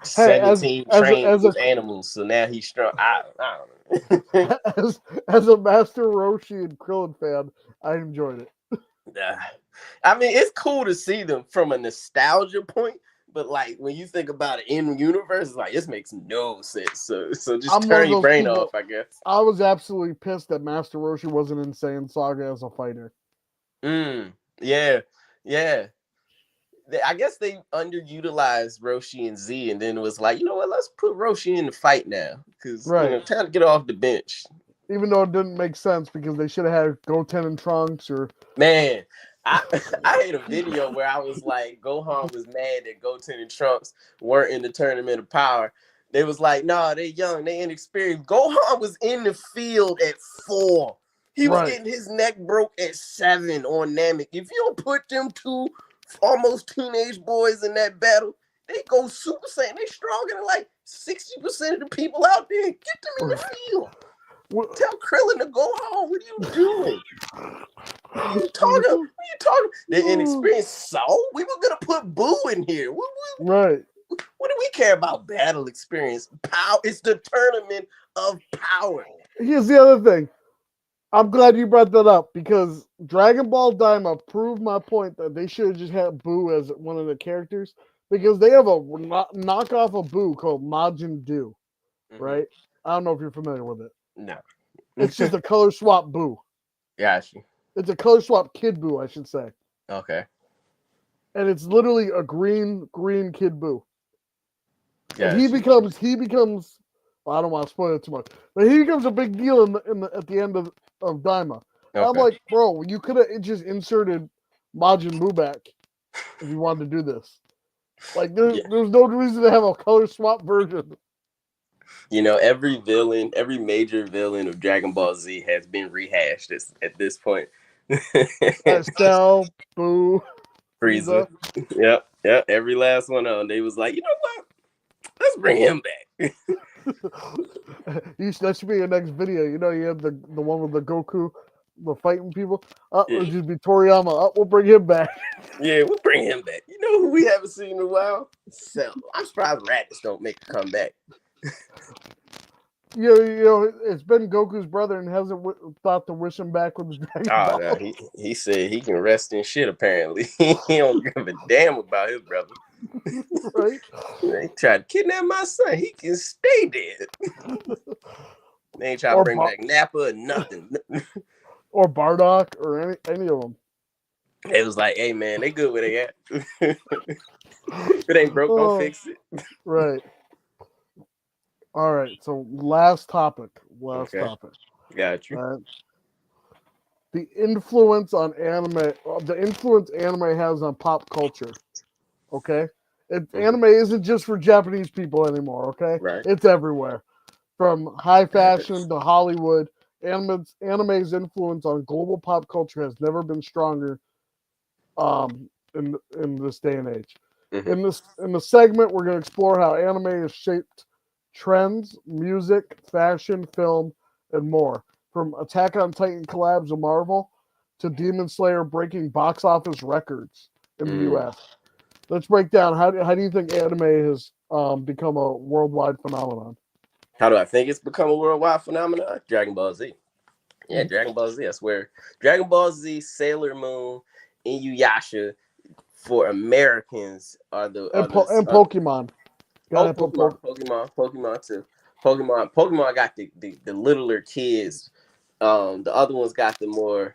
17 trained with animals, so now he's strong. I don't know. As a Master Roshi and Krillin fan, I enjoyed it. Nah. I mean, it's cool to see them from a nostalgia point, but like when you think about it in universe, it's like this makes no sense. So just I'm one of turn your those brain people. off, I guess. I was absolutely pissed that Master Roshi wasn't in Saiyan Saga as a fighter. Yeah, yeah. I guess they underutilized Roshi and Z, and then it was like, you know what? Let's put Roshi in the fight now, because Right. time to get off the bench. Even though it didn't make sense because they should have had Goten and Trunks or Man, I I had a video where I was like, Gohan was mad that Goten and Trunks weren't in the tournament of power. They was like, nah, they young, they inexperienced. Gohan was in the field at 4. He was right. getting his neck broke at 7 on Namek. If you don't put them two almost teenage boys in that battle, they go Super Saiyan. They stronger than like 60% of the people out there. Get them in the field. Tell Krillin to go home. What are you doing? What are you talking? What are you talking? The inexperienced. So we were gonna put Boo in here. Right. What do we care about battle experience? Power. It's the tournament of power. Here's the other thing. I'm glad you brought that up because Dragon Ball Daima proved my point that they should have just had Boo as one of the characters because they have a knockoff of Boo called Majin Buu, right? I don't know if you're familiar with it. No. It's just a color swap Boo. Gotcha. It's a color swap Kid Boo, I should say. Okay. And it's literally a green Kid Boo. Gotcha. And he becomes. Well, I don't want to spoil it too much, but he becomes a big deal at the end of Daima. Okay. I'm like, bro, you could have just inserted Majin Buu back if you wanted to do this. Like, there's no reason to have a color swap version. You know, every major villain of Dragon Ball Z has been rehashed at this point. Cell, Boo, Frieza. Yep. Every last one of them. They was like, you know what? Let's bring him back. That should be your next video. You know, you have the one with the Goku, the fighting people. It'll just be Toriyama. We'll bring him back. Yeah, we'll bring him back. You know who we haven't seen in a while? Cell. I'm surprised Raditz don't make a comeback. You know, it's been Goku's brother and hasn't thought to wish him back with the Dragon Ball. No, he said he can rest in shit, apparently. He don't give a damn about his brother. Right? They tried to kidnap my son. He can stay dead. They ain't trying to bring back Nappa or nothing. Or Bardock or any of them. It was like, hey, man, they good where they at. If it ain't broke, don't fix it. Right. All right, so last topic. Got you. The influence on anime, the influence anime has on pop culture. Okay? Anime isn't just for Japanese people anymore, okay? Right. It's everywhere. From high fashion to Hollywood, anime's influence on global pop culture has never been stronger in this day and age. In the segment, we're going to explore how anime has shaped trends, music, fashion, film, and more. From Attack on Titan collabs of Marvel to Demon Slayer breaking box office records in the U.S. Let's break down how do you think anime has become a worldwide phenomenon? How do I think it's become a worldwide phenomenon? Dragon Ball Z. Yeah, Dragon Ball Z. I swear. Dragon Ball Z, Sailor Moon, Inuyasha for Americans are the and Pokemon. Pokemon too. Pokemon got the littler kids. The other ones got the more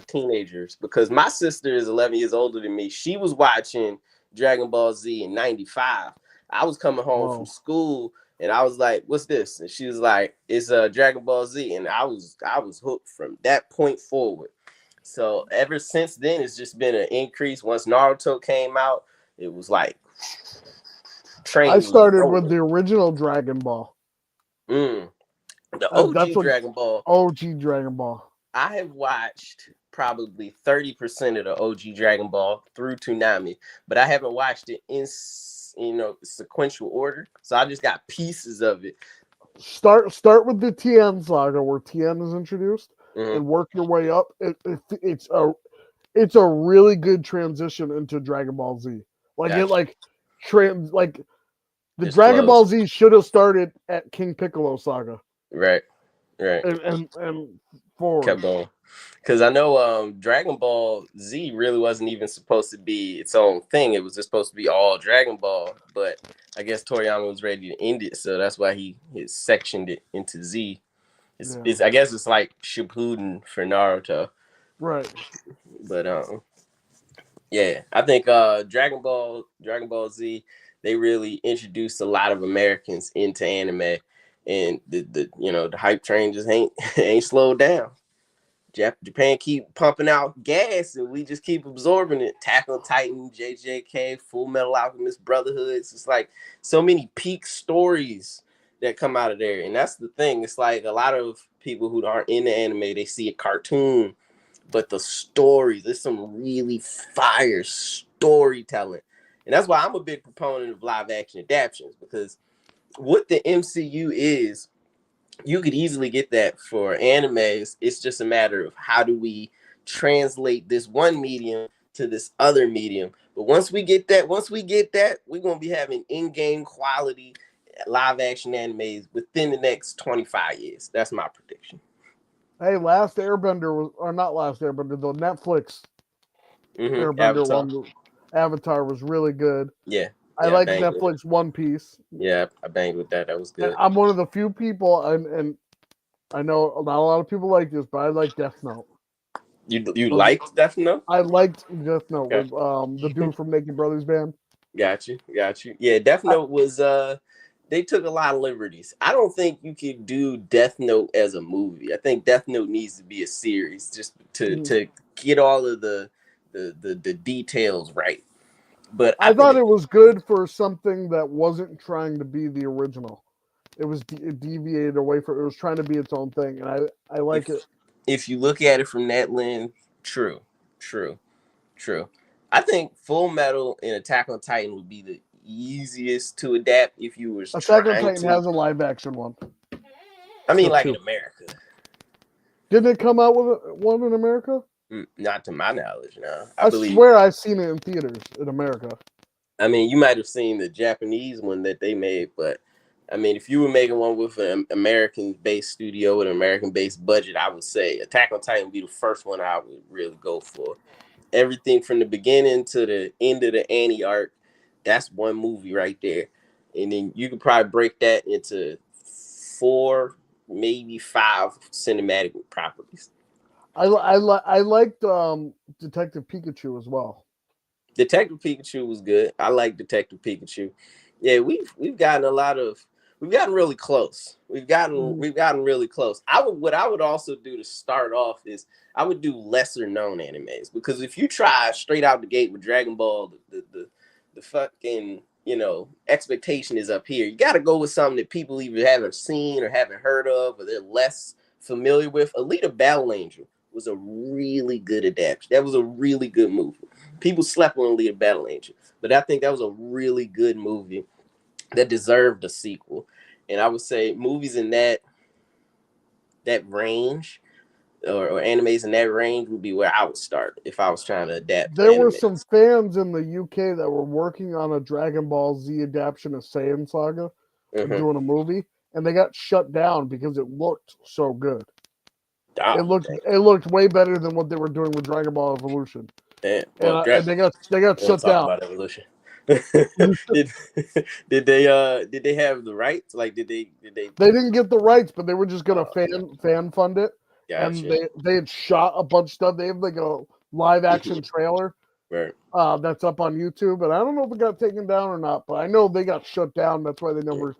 teenagers, because my sister is 11 years older than me. She was watching Dragon Ball Z in 95. I was coming home from school and I was like, what's this? And she was like, it's Dragon Ball Z. And I was hooked from that point forward. So ever since then, it's just been an increase. Once Naruto came out, it was like I started with the original Dragon Ball. The OG Dragon Ball. OG Dragon Ball. I have watched probably 30% of the OG Dragon Ball through Toonami, but I haven't watched it in sequential order. So I just got pieces of it. Start with the Tien saga where Tien is introduced and work your way up. It's a really good transition into Dragon Ball Z. The Dragon Ball Z should have started at King Piccolo saga. Right. And forward. Kept going. Because I know Dragon Ball Z really wasn't even supposed to be its own thing. It was just supposed to be all Dragon Ball, but I guess Toriyama was ready to end it, so that's why he sectioned it into Z. It's I guess it's like Shippuden for Naruto. Right. But yeah, I think Dragon Ball Z, they really introduced a lot of Americans into anime, and the hype train just ain't slowed down. Japan keep pumping out gas, and we just keep absorbing it. Attack on Titan, JJK, Full Metal Alchemist Brotherhood. It's just like so many peak stories that come out of there, and that's the thing. It's like a lot of people who aren't into anime, they see a cartoon, but the stories, there's some really fire storytelling, and that's why I'm a big proponent of live action adaptations, because what the MCU is, you could easily get that for animes. It's just a matter of how do we translate this one medium to this other medium. But once we get that, we're gonna be having in-game quality live action animes within the next 25 years. That's my prediction. Hey, Last Airbender was, or not Last Airbender, the Netflix Airbender Avatar. one, Avatar was really good. Yeah. I like Netflix One Piece. Yeah, I banged with that. That was good. And I'm one of the few people, and I know not a lot of people like this, but I like Death Note. You liked Death Note? I liked Death Note with the dude from Naked Brothers band. Got you. Yeah, Death Note was they took a lot of liberties. I don't think you could do Death Note as a movie. I think Death Note needs to be a series just to get all of the details right. But I thought it was good for something that wasn't trying to be the original. It was deviated away from. It was trying to be its own thing, and I like it. If you look at it from that lens, true. I think Full Metal and Attack on Titan would be the easiest to adapt if you was Attack on trying Titan to. has a live action one. I mean, like in America. Didn't it come out with one in America? Not to my knowledge, no. I swear I've seen it in theaters in America. I mean, you might have seen the Japanese one that they made, but I mean, if you were making one with an American-based studio with an American-based budget, I would say Attack on Titan would be the first one I would really go for. Everything from the beginning to the end of the Annie arc, that's one movie right there. And then you could probably break that into 4, maybe 5 cinematic properties. I liked Detective Pikachu as well. Detective Pikachu was good. I like Detective Pikachu. Yeah, we've gotten really close. We've gotten really close. What I would also do to start off is I would do lesser known animes, because if you try straight out the gate with Dragon Ball, the fucking expectation is up here. You got to go with something that people either haven't seen or haven't heard of, or they're less familiar with. Alita Battle Angel was a really good adaptation. That was a really good movie. People slept on Alita Battle Angel, but I think that was a really good movie that deserved a sequel. And I would say movies in that range, or animes in that range, would be where I would start if I was trying to adapt. There were some fans in the UK that were working on a Dragon Ball Z adaptation of Saiyan Saga, doing a movie, and they got shut down because it looked so good. It looked way better than what they were doing with Dragon Ball Evolution. And they got shut down. About Evolution. did they have the rights? Like did they didn't get the rights, but they were just gonna fan fund it. Gotcha. And they had shot a bunch of stuff. They have like a live action trailer that's up on YouTube, and I don't know if it got taken down or not, but I know they got shut down. That's why they never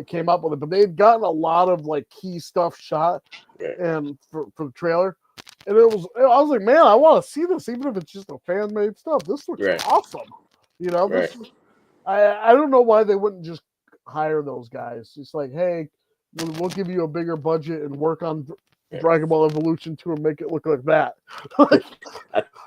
came up with it. But they had gotten a lot of like key stuff shot and for the trailer. And I was like, man, I want to see this, even if it's just a fan made stuff. This looks awesome. I don't know why they wouldn't just hire those guys. It's like, hey, we'll give you a bigger budget and work on Dragon Ball Evolution 2 and make it look like that.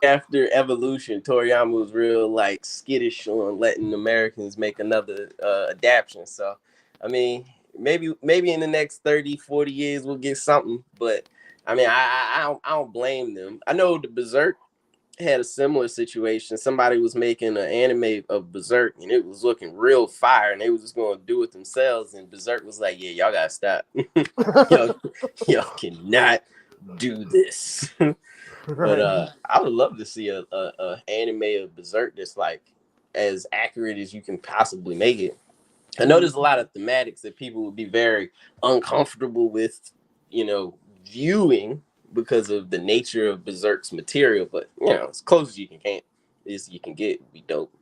After Evolution, Toriyama was real like skittish on letting Americans make another adaptation. So, I mean, maybe in the next 30, 40 years we'll get something. But I mean, I don't blame them. I know the Berserk had a similar situation. Somebody was making an anime of Berserk, and it was looking real fire, and they were just going to do it themselves. And Berserk was like, "Yeah, y'all gotta stop. y'all cannot do this. But Right. I would love to see a anime of Berserk that's like as accurate as you can possibly make it. I know there's a lot of thematics that people would be very uncomfortable with, viewing because of the nature of Berserk's material. But as close as you can get, would be dope.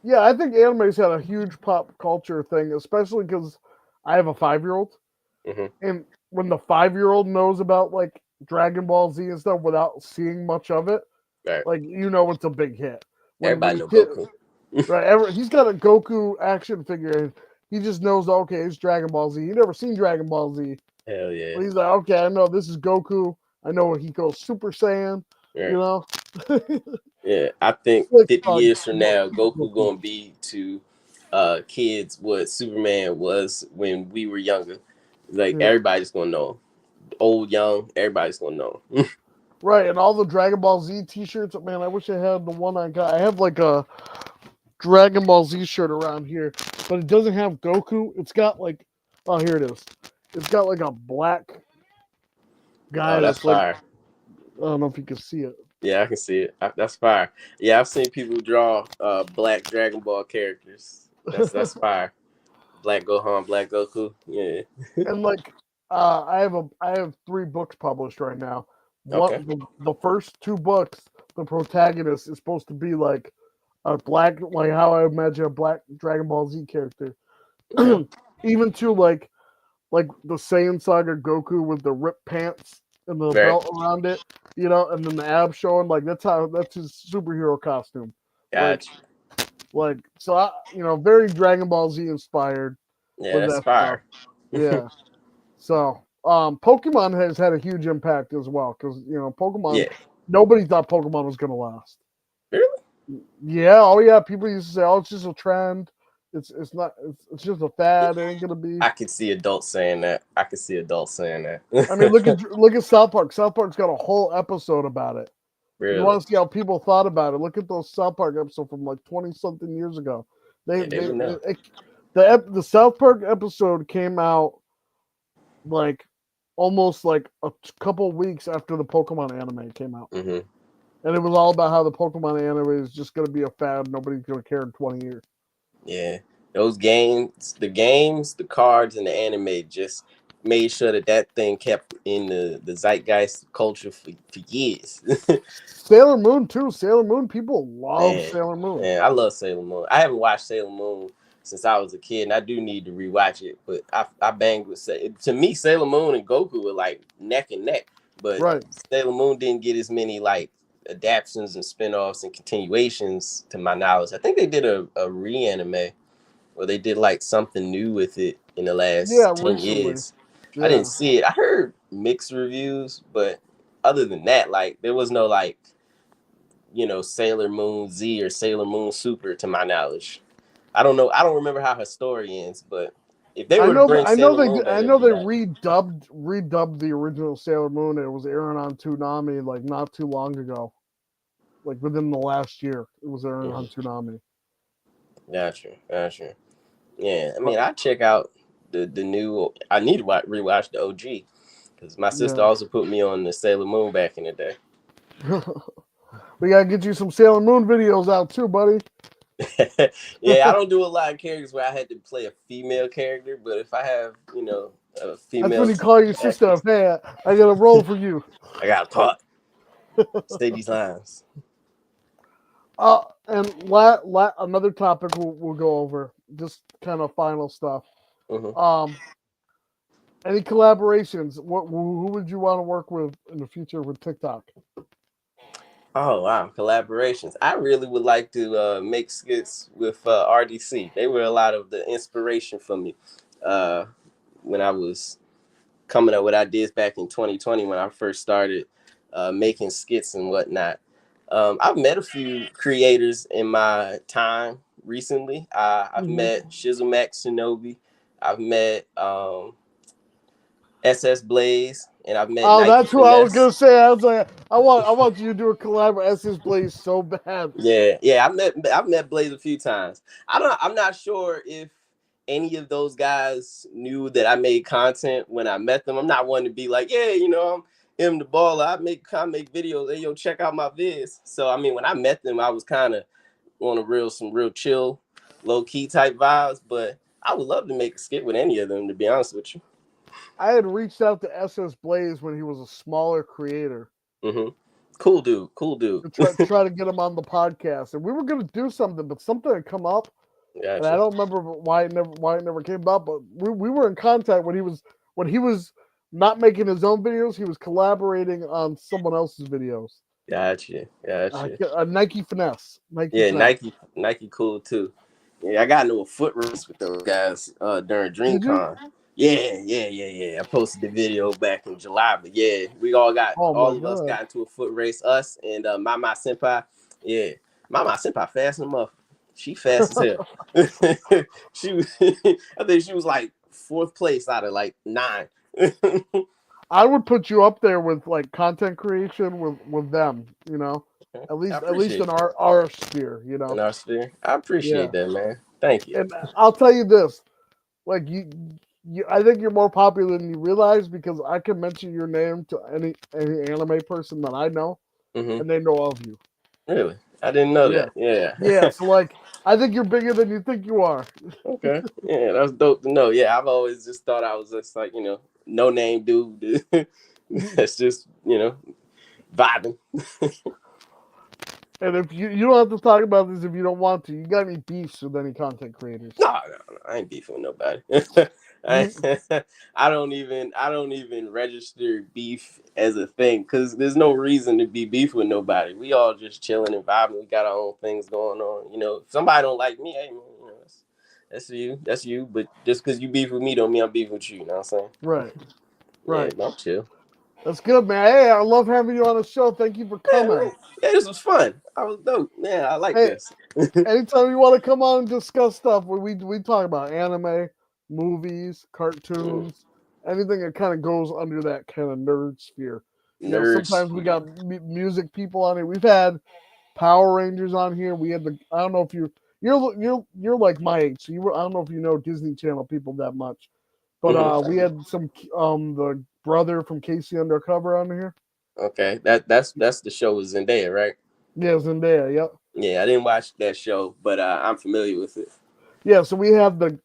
Yeah, I think anime's had a huge pop culture thing, especially because I have a 5-year-old, Hmm. and when the 5-year-old knows about like Dragon Ball Z and stuff without seeing much of it, Right. like it's a big hit. When Everybody the know kid, Goku. right, he's got a Goku action figure, and he just knows, okay, it's Dragon Ball Z. He never seen Dragon Ball Z, Hell yeah. but he's like, okay, I know this is Goku. I know he goes Super Saiyan. You Right. know, Yeah. I think like 50 years from now, Goku Goku. gonna be to kids what Superman was when we were younger. Like Yeah. everybody's gonna know. Old, young, everybody's gonna know. Right, and all the Dragon Ball Z T-shirts. Man, I wish I had the one I got. I have like a Dragon Ball Z shirt around here, but it doesn't have Goku. It's got like, oh, here it is. It's got like a black guy Oh, that's that's like, fire. I don't know if you can see it. Yeah, I can see it. That's fire. Yeah, I've seen people draw black Dragon Ball characters. That's fire. Black Gohan, Black Goku. Yeah. And like, I have 3 books published right now. Okay. The first 2 books, the protagonist is supposed to be like a black, like how I imagine a black Dragon Ball Z character. Okay. Even to like the Saiyan Saga Goku with the ripped pants and the Right. belt around it, and then the abs showing. Like that's his superhero costume. Like Gotcha. so, very Dragon Ball Z inspired Yeah, with that's that stuff. fire. Yeah. So, Pokemon has had a huge impact as well because Pokemon. Yeah. Nobody thought Pokemon was gonna last. Really? Yeah. Oh yeah. People used to say, "Oh, it's just a trend. It's not. It's just a fad. It ain't gonna be." I could see adults saying that. I could see adults saying I mean, that. look at South Park. South Park's got a whole episode about it. You Really? want to see how people thought about it? Look at those South Park episodes from like 20-something years ago. Yeah, they would know. The South Park episode came out like almost like a couple weeks after the Pokemon anime came out, Hmm. and it was all about how the Pokemon anime is just going to be a fad. Nobody's going to care in 20 years. Yeah, those games, the cards, and the anime just made sure that thing kept in the zeitgeist culture for years. Sailor Moon too. Sailor Moon, people love man, Sailor Moon. man, I love Sailor Moon. I haven't watched Sailor Moon since I was a kid, and I do need to rewatch it. But I banged with to me, Sailor Moon and Goku were like neck and neck. But Right. Sailor Moon didn't get as many like adaptations and spin-offs and continuations to my knowledge. I think they did a reanime or they did like something new with it in the Yeah, last 10 recently. years. I Yeah. didn't see it. I heard mixed reviews, but other than that, like there was no like, Sailor Moon Z or Sailor Moon Super to my knowledge. I don't know. I don't remember how her story ends, but if they were to bring Sailor Moon back, I it'd know be they that. redubbed the original Sailor Moon. It was airing on Toonami like not too long ago, like within the last year. It was airing on Toonami. Gotcha. Yeah, I But mean, I check out the new. I need to rewatch the OG because my sister yeah, also put me on the Sailor Moon back in the day. we gotta get you some Sailor Moon videos out too, buddy. Yeah, I don't do a lot of characters where I had to play a female character, but if I have, a That's female when you call your sister up. Hey, I got a role for you. I got taught. Say these lines. And another topic we'll go over, just kind of final stuff. Hmm. Um, any collaborations? Who would you want to work with in the future with TikTok? Oh wow, collaborations. I really would like to make skits with RDC. They were a lot of the inspiration for me uh, when I was coming up with ideas back in 2020 when I first started making skits and whatnot. I've met a few creators in my time recently. I've Mm-hmm. met Shizzle Max Shinobi. I've met SS Blaze, and I've met Oh, Nike that's who I was Finesse. gonna say. I was like, I want you to do a collab with SS Blaze so bad. Yeah, I've met Blaze a few times. I'm not sure if any of those guys knew that I made content when I met them. I'm not one to be like, yeah, you know, I'm him the baller. I make videos. Hey, yo, check out my vids. So I mean, when I met them, I was kind of on some real chill, low key type vibes. But I would love to make a skit with any of them, to be honest with you. I had reached out to SS Blaze when he was a smaller creator. Mm-hmm. Cool dude. To try to get him on the podcast, and we were gonna do something, but something had come up, and I Gotcha. don't remember why it never came up. But we were in contact when he was not making his own videos. He was collaborating on someone else's videos. Gotcha. Nike Finesse. Yeah, Finesse. Nike cool too. Yeah, I got into a foot race with those guys during Did you? DreamCon. Yeah. I posted the video back in July, but yeah, Oh my all of us god. got into a foot race. Us and Mama Senpai. Yeah, Mama Senpai fast enough. She fast as hell. She was, I think she was like 4th place out of like 9. I would put you up there with like content creation with them. You know, I at least appreciate in our sphere. You in know. our sphere. I Yeah. appreciate that, man. Thank you. And I'll tell you this, like I think you're more popular than you realize because I can mention your name to any anime person that I know, Mm-hmm. and they know of you. Really? I didn't know Yeah, that. Yeah. yeah. So like, I think you're bigger than you think you are. Okay. Yeah, that's dope to know. Yeah, I've always just thought I was just like, you know, no name dude. That's just, you know, vibing. And if you don't have to talk about this if you don't want to. You got any beefs with any content creators? No, I ain't beefing with nobody. I, You, I don't even register beef as a thing because there's no reason to be beef with nobody. We all just chilling and vibing. We got our own things going on. You know, if somebody don't like me, hey man, you know, that's you. But just because you beef with me don't mean I'm beefing with you. You know what I'm saying? right, Yeah, right. I'm chill. That's good, man. Hey, I love having you on the show. Thank you for Yeah, coming. man. Yeah, this was fun. I was dope. Yeah, I like Hey, this. anytime you want to come on and discuss stuff, we talk about anime, movies, cartoons, anything that kind of goes under that kind of nerd sphere. You know, Nerds. sometimes we got music people on here. We've had Power Rangers on here. We had I don't know if you're like my age, so I don't know if you know Disney Channel people that much, but we Mm-hmm. had some the brother from Casey Undercover on here. Okay, that's the show with Zendaya, right? Yeah, Zendaya. Yep. Yeah, I didn't watch that show, but I'm familiar with it. Yeah, so we have the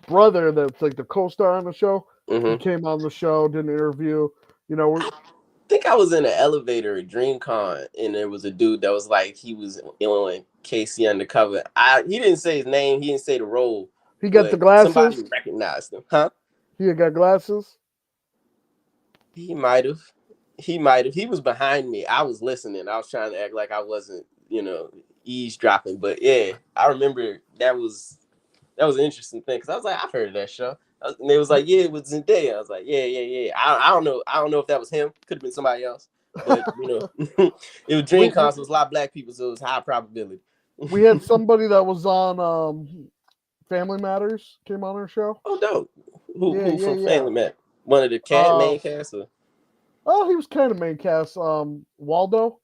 brother that's like the co-star on the show. He Mm-hmm. came on the show, did an interview. You know, I think I was in an elevator at DreamCon, and there was a dude that was like he was on Casey Undercover. He didn't say his name, he didn't say the role, he got the but somebody glasses. recognized him, huh? He got glasses. He might have. He might have. He was behind me. I was listening. I was trying to act like I wasn't, you know, eavesdropping. But yeah, I remember that was an interesting thing because I was like, I've heard of that show. And they was like, yeah, it was Zendaya. I was like, yeah. I don't know. I don't know if that was him. Could have been somebody else. But you know, it was we, DreamCon, so it was a lot of black people, so it was high probability. we had somebody that was on Family Matters came on our show. Oh, dope. Yeah, Who yeah, from yeah. Family Man? One of the Uh, main cast? Or? oh, he was kind of main cast. Waldo.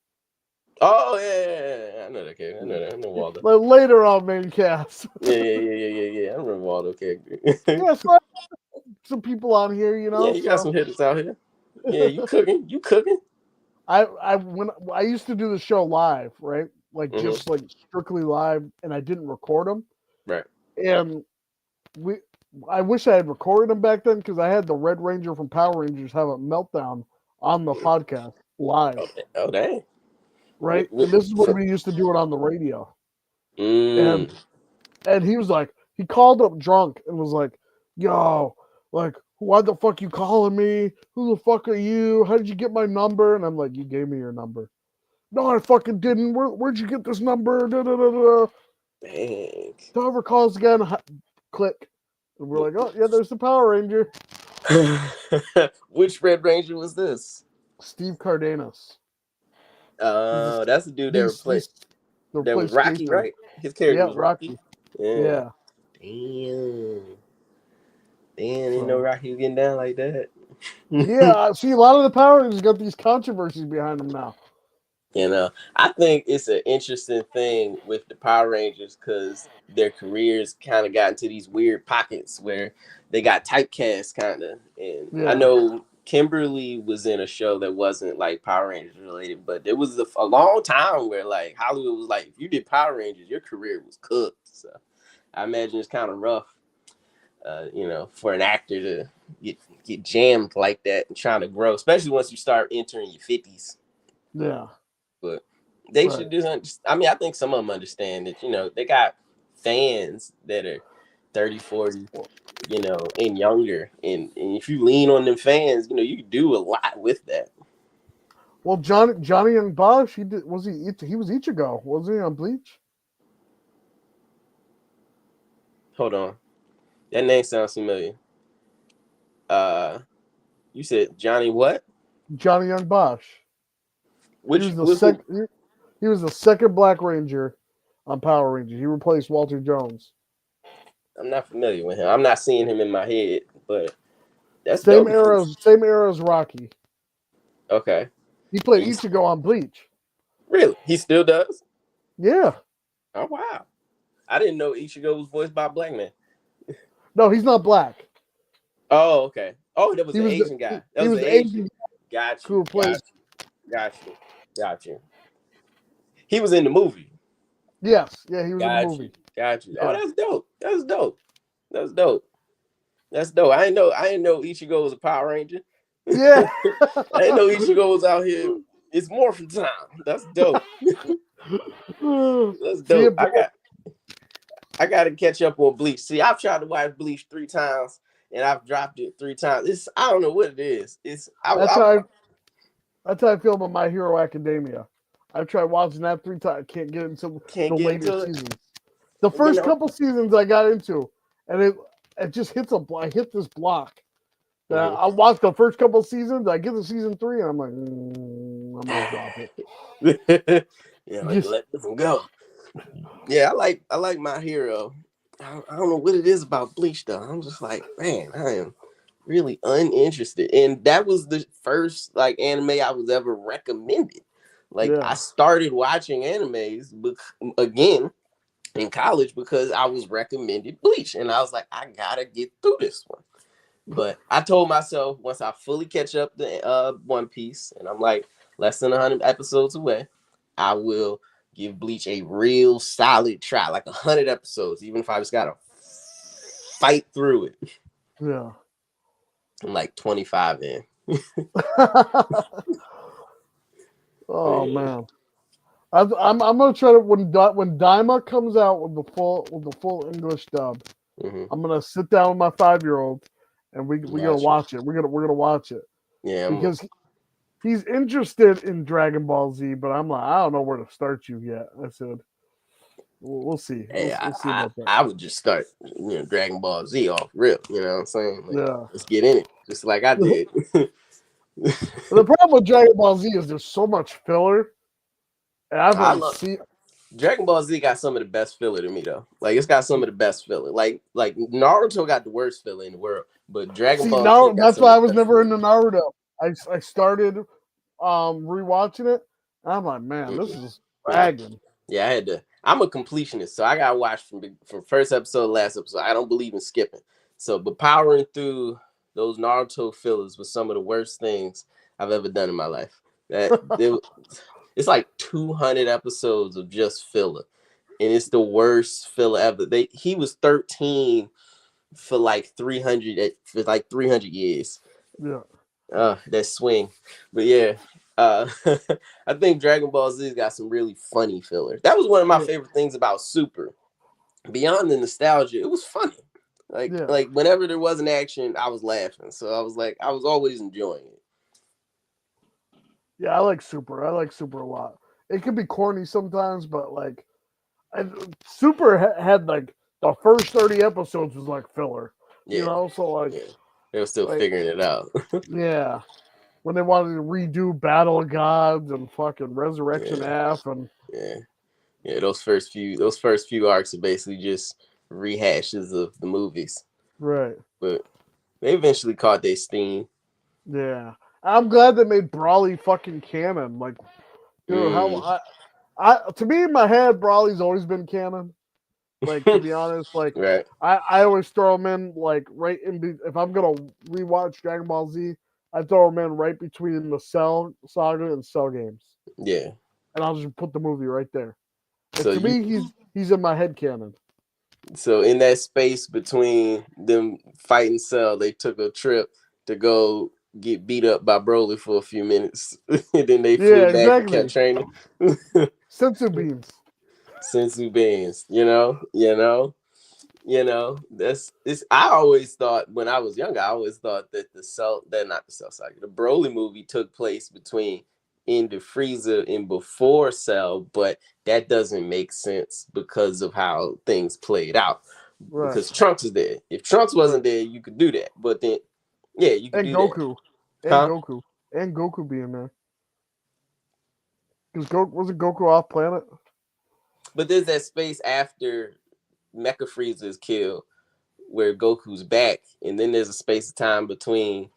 Oh yeah. I know that character. I know that. I know Waldo. But later on, main cast. Yeah. I remember Waldo character. Yeah, so I have some people on here, you Yeah, know. you got So some hitters out here. Yeah, you cooking. You cooking. when I used to do the show live, right? Like Mm-hmm. just like strictly live, and I didn't record them. Right. And we, I wish I had recorded them back then because I had the Red Ranger from Power Rangers have a meltdown on the podcast live, Oh dang. right? And this is when we used to do it on the radio. Mm. And he was like, he called up drunk and was like, "Yo, like, why the fuck you calling me? Who the fuck are you? How did you get my number?" And I'm like, "You gave me your number." No, I fucking didn't. Where'd you get this number? Da, da, da, da. Dang. Whoever calls again, click. And we're like, oh, yeah, there's the Power Ranger. Which Red Ranger was this? Steve Cardenas. That's the dude that was Rocky, Jason. right? His character Yeah, was Rocky. Yeah. Damn. Didn't know Rocky was getting down like that. Yeah, see, a lot of the Power Rangers got these controversies behind them now. I think it's an interesting thing with the Power Rangers because their careers kind of got into these weird pockets where they got typecast kind of. And I Yeah, know Kimberly was in a show that wasn't like Power Rangers related, but there was a long time where like Hollywood was like, if you did Power Rangers, your career was cooked. So I imagine it's kind of rough, for an actor to get jammed like that and trying to grow, especially once you start entering your 50s. yeah, But they right. should just, I mean, I think some of them understand that, they got fans that are 30, 40, and younger. And if you lean on them fans, you can do a lot with that. Well, Johnny Young Bosch, he did. Was he was Ichigo? Was he on Bleach? Hold on. That name sounds familiar. Uh, you said Johnny what? Johnny Young Bosch. He Which, was the which one? second. He was the second Black Ranger on Power Rangers. He replaced Walter Jones. I'm not familiar with him. I'm not seeing him in my head, but that's Same dope. era. Same era as Rocky. Okay. He played He's, Ichigo on Bleach. really? He still does? Yeah. Oh, wow. I didn't know Ichigo was voiced by a black man. No, he's not black. Oh, okay. Oh, that was He the was the Asian guy. That he was was the the Asian. Asian Got who you. Got replaced. you. Got you. Got you. He was in the movie. Yes. Yeah, he was in the Got you. movie. Got you. Oh, Yeah. that's dope. That's dope. That's dope. That's dope. I didn't know Ichigo was a Power Ranger. Yeah. I didn't know Ichigo was out here. It's Morphin time. That's dope. That's See dope. it, I bro. got I got to catch up on Bleach. See, I've tried to watch Bleach 3 times and I've dropped it 3 times. I don't know what it is. That's how that's how I feel about My Hero Academia. I've tried watching that 3 times. Can't get into can't the get later into it. seasons. The You first know, couple seasons I got into, and it just hits I hit this block. mm-hmm. I watched the first couple seasons. I get to season 3, and I'm like, I'm gonna drop it. Yeah, like Just let them go. Yeah, I like My Hero. I don't know what it is about Bleach though. I'm just like, man, I am really uninterested. And that was the first like anime I was ever recommended. Like I yeah, started watching animes again in college because I was recommended Bleach, and I was like, I gotta get through this one. But I told myself once I fully catch up the One Piece, and I'm like less than 100 episodes away, I will give Bleach a real solid try, like 100 episodes, even if I just gotta fight through it. yeah. I'm like 25 in. Oh Yeah. man, I'm gonna try to when Daima comes out with the full English dub. Mm-hmm. I'm gonna sit down with my 5-year-old, and we gonna Gotcha. watch it. We're gonna watch it Yeah, because he's interested in Dragon Ball Z, but I'm like, I don't know where to start you yet. I said, we'll see. hey, We'll see I, about that. I would just start, Dragon Ball Z off rip. You know what I'm saying? Like, Yeah. let's get in it, just like I did. The problem with Dragon Ball Z is there's so much filler, and I've I already love seen. Dragon Ball Z got some of the best filler to me though. Like it's got some of the best filler. Like Naruto got the worst filler in the world, but Dragon See Ball Z now got that's some of why I the was best never filler. into Naruto. I started rewatching it. And I'm like, man, this Mm-mm. is Yeah, dragging. yeah. I had to. I'm a completionist, so I gotta watch from first episode to last episode. I don't believe in skipping. So, but powering through those Naruto fillers was some of the worst things I've ever done in my life. It's like 200 episodes of just filler, and it's the worst filler ever. He was 13 for like 300 years. Yeah, That swing. But yeah, I think Dragon Ball Z's got some really funny fillers. That was one of my yeah, favorite things about Super. Beyond the nostalgia, it was funny. Like yeah, like whenever there was an action, I was laughing. So I was always enjoying it. yeah. I like Super. I like Super a lot. It can be corny sometimes, but like, Super had like the first 30 episodes was like filler. Yeah, So yeah. They were still like figuring it out. yeah, when they wanted to redo Battle of Gods and fucking Resurrection Yeah, F and yeah, yeah. Those first few arcs are basically just rehashes of the movies. right. But they eventually caught their steam. Yeah. I'm glad they made Brawly fucking canon. Like Dude, I to me in my head, Broly's always been canon. Like, to be honest, like Right. I always throw him in like right if I'm gonna rewatch Dragon Ball Z, I throw him in right between the Cell saga and Cell games, Yeah. and I'll just put the movie right there. And So to me, he's in my head canon. so in that space between them fighting Cell, they took a trip to go get beat up by Broly for a few minutes, and then they Yeah, flew back and exactly. kept training. Sensu beans. Sensu beans, that's it's. I always thought when I was younger, I always thought that not the Cell saga, the Broly movie took place between end of Frieza and before Cell, but that doesn't make sense because of how things played out. Right. Because Trunks is there. If Trunks wasn't Right. there, you could do that. But then, yeah, you could And do that, Goku. And huh? Goku. And Goku being there. Because wasn't Goku off planet? But there's that space after Mecha Frieza is killed where Goku's back, and then there's a space of time between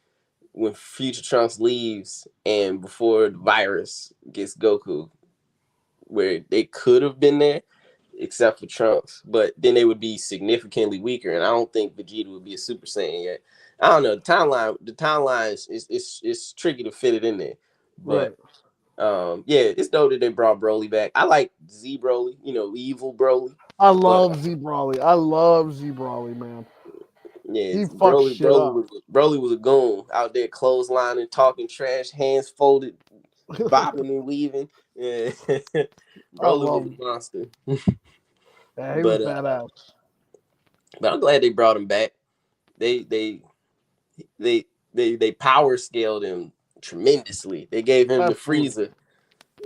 when Future Trunks leaves and before the virus gets Goku, where they could have been there, except for Trunks, but then they would be significantly weaker, and I don't think Vegeta would be a Super Saiyan yet. I don't know. The timeline is tricky to fit it in there, Right. but yeah, it's dope that they brought Broly back. I like Z Broly, evil Broly, I but love Z Brawley. I love Z Brawley, man. yeah, He fucks Broly shit Broly up. was Broly was a goon out there clotheslining, talking trash, hands folded, bopping and weaving. Yeah, I Broly was love him. a monster. Yeah, he was But badass. but I'm glad they brought him back. They they they they power scaled him tremendously. They gave him the Absolutely.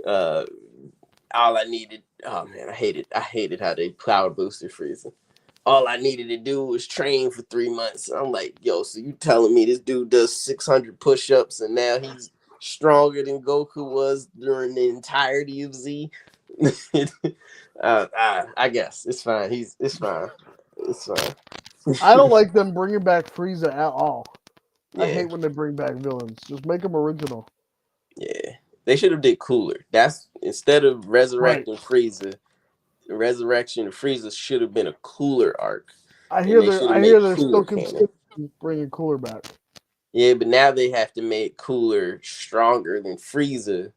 Frieza. Uh, all I needed. Oh man, I hated how they power boosted Frieza. All I needed to do was train for 3 months. I'm like, yo, so you telling me this dude does 600 push-ups and now he's stronger than Goku was during the entirety of Z? I guess it's fine. It's fine. It's fine. I don't like them bringing back Frieza at all. I Yeah, hate when they bring back villains. Just make them original. yeah. They should have did cooler. That's instead of Right. resurrecting Frieza, the resurrection of Frieza should have been a cooler arc, I and hear they they're should have I made hear they're cooler still canon. considering bringing Cooler back. Yeah, but now they have to make Cooler stronger than Frieza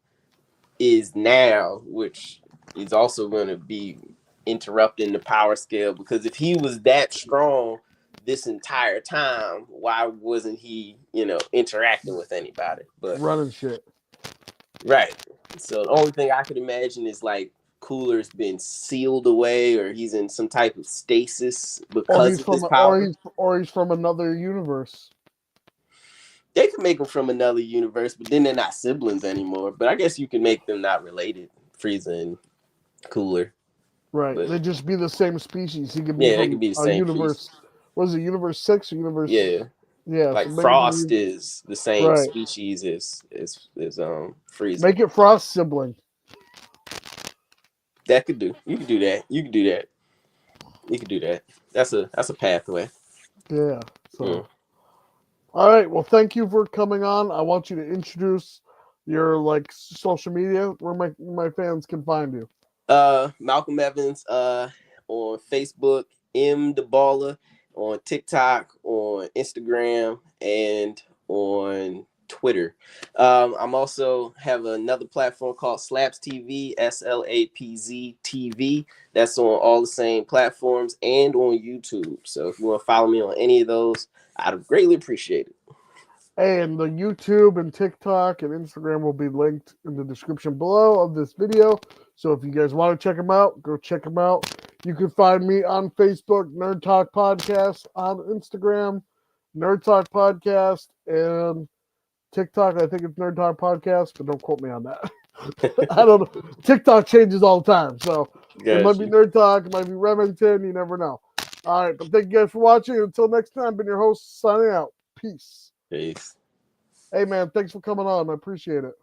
is now, which is also going to be interrupting the power scale because if he was that strong this entire time, why wasn't he, interacting with anybody? But Running shit. right. So the only thing I could imagine is like Cooler's been sealed away or he's in some type of stasis Or because he's of his from power. or he's from another universe. They could make them from another universe, but then they're not siblings anymore. But I guess you can make them not related, Frieza and Cooler. Right. But They'd just be the same species. He could be yeah, they from could be the a same universe. species. Was it universe 6 or universe? Yeah, Yeah, so like make it Frost is the same right. species as Frieza. Make it Frost sibling. That could do. You could do that. You could do that. You could do that. That's a pathway. Yeah. So Mm. all right. Well, thank you for coming on. I want you to introduce your like social media where my fans can find you. Malcolm Evans on Facebook, Balla on TikTok, on Instagram, and on Twitter. I'm also have another platform called Slaps TV, SLAPZ TV. That's on all the same platforms and on YouTube. So if you want to follow me on any of those, I'd greatly appreciate it. And the YouTube and TikTok and Instagram will be linked in the description below of this video. So if you guys want to check them out, go check them out. You can find me on Facebook, Nerd Talk Podcast, on Instagram, Nerd Talk Podcast, and TikTok. I think it's Nerd Talk Podcast, but don't quote me on that. I don't know. TikTok changes all the time. So it might Got be you. Nerd Talk, it might be Remington, you never know. All right, but thank you guys for watching. Until next time, been your host signing out. Peace. Peace. Hey man, thanks for coming on. I appreciate it.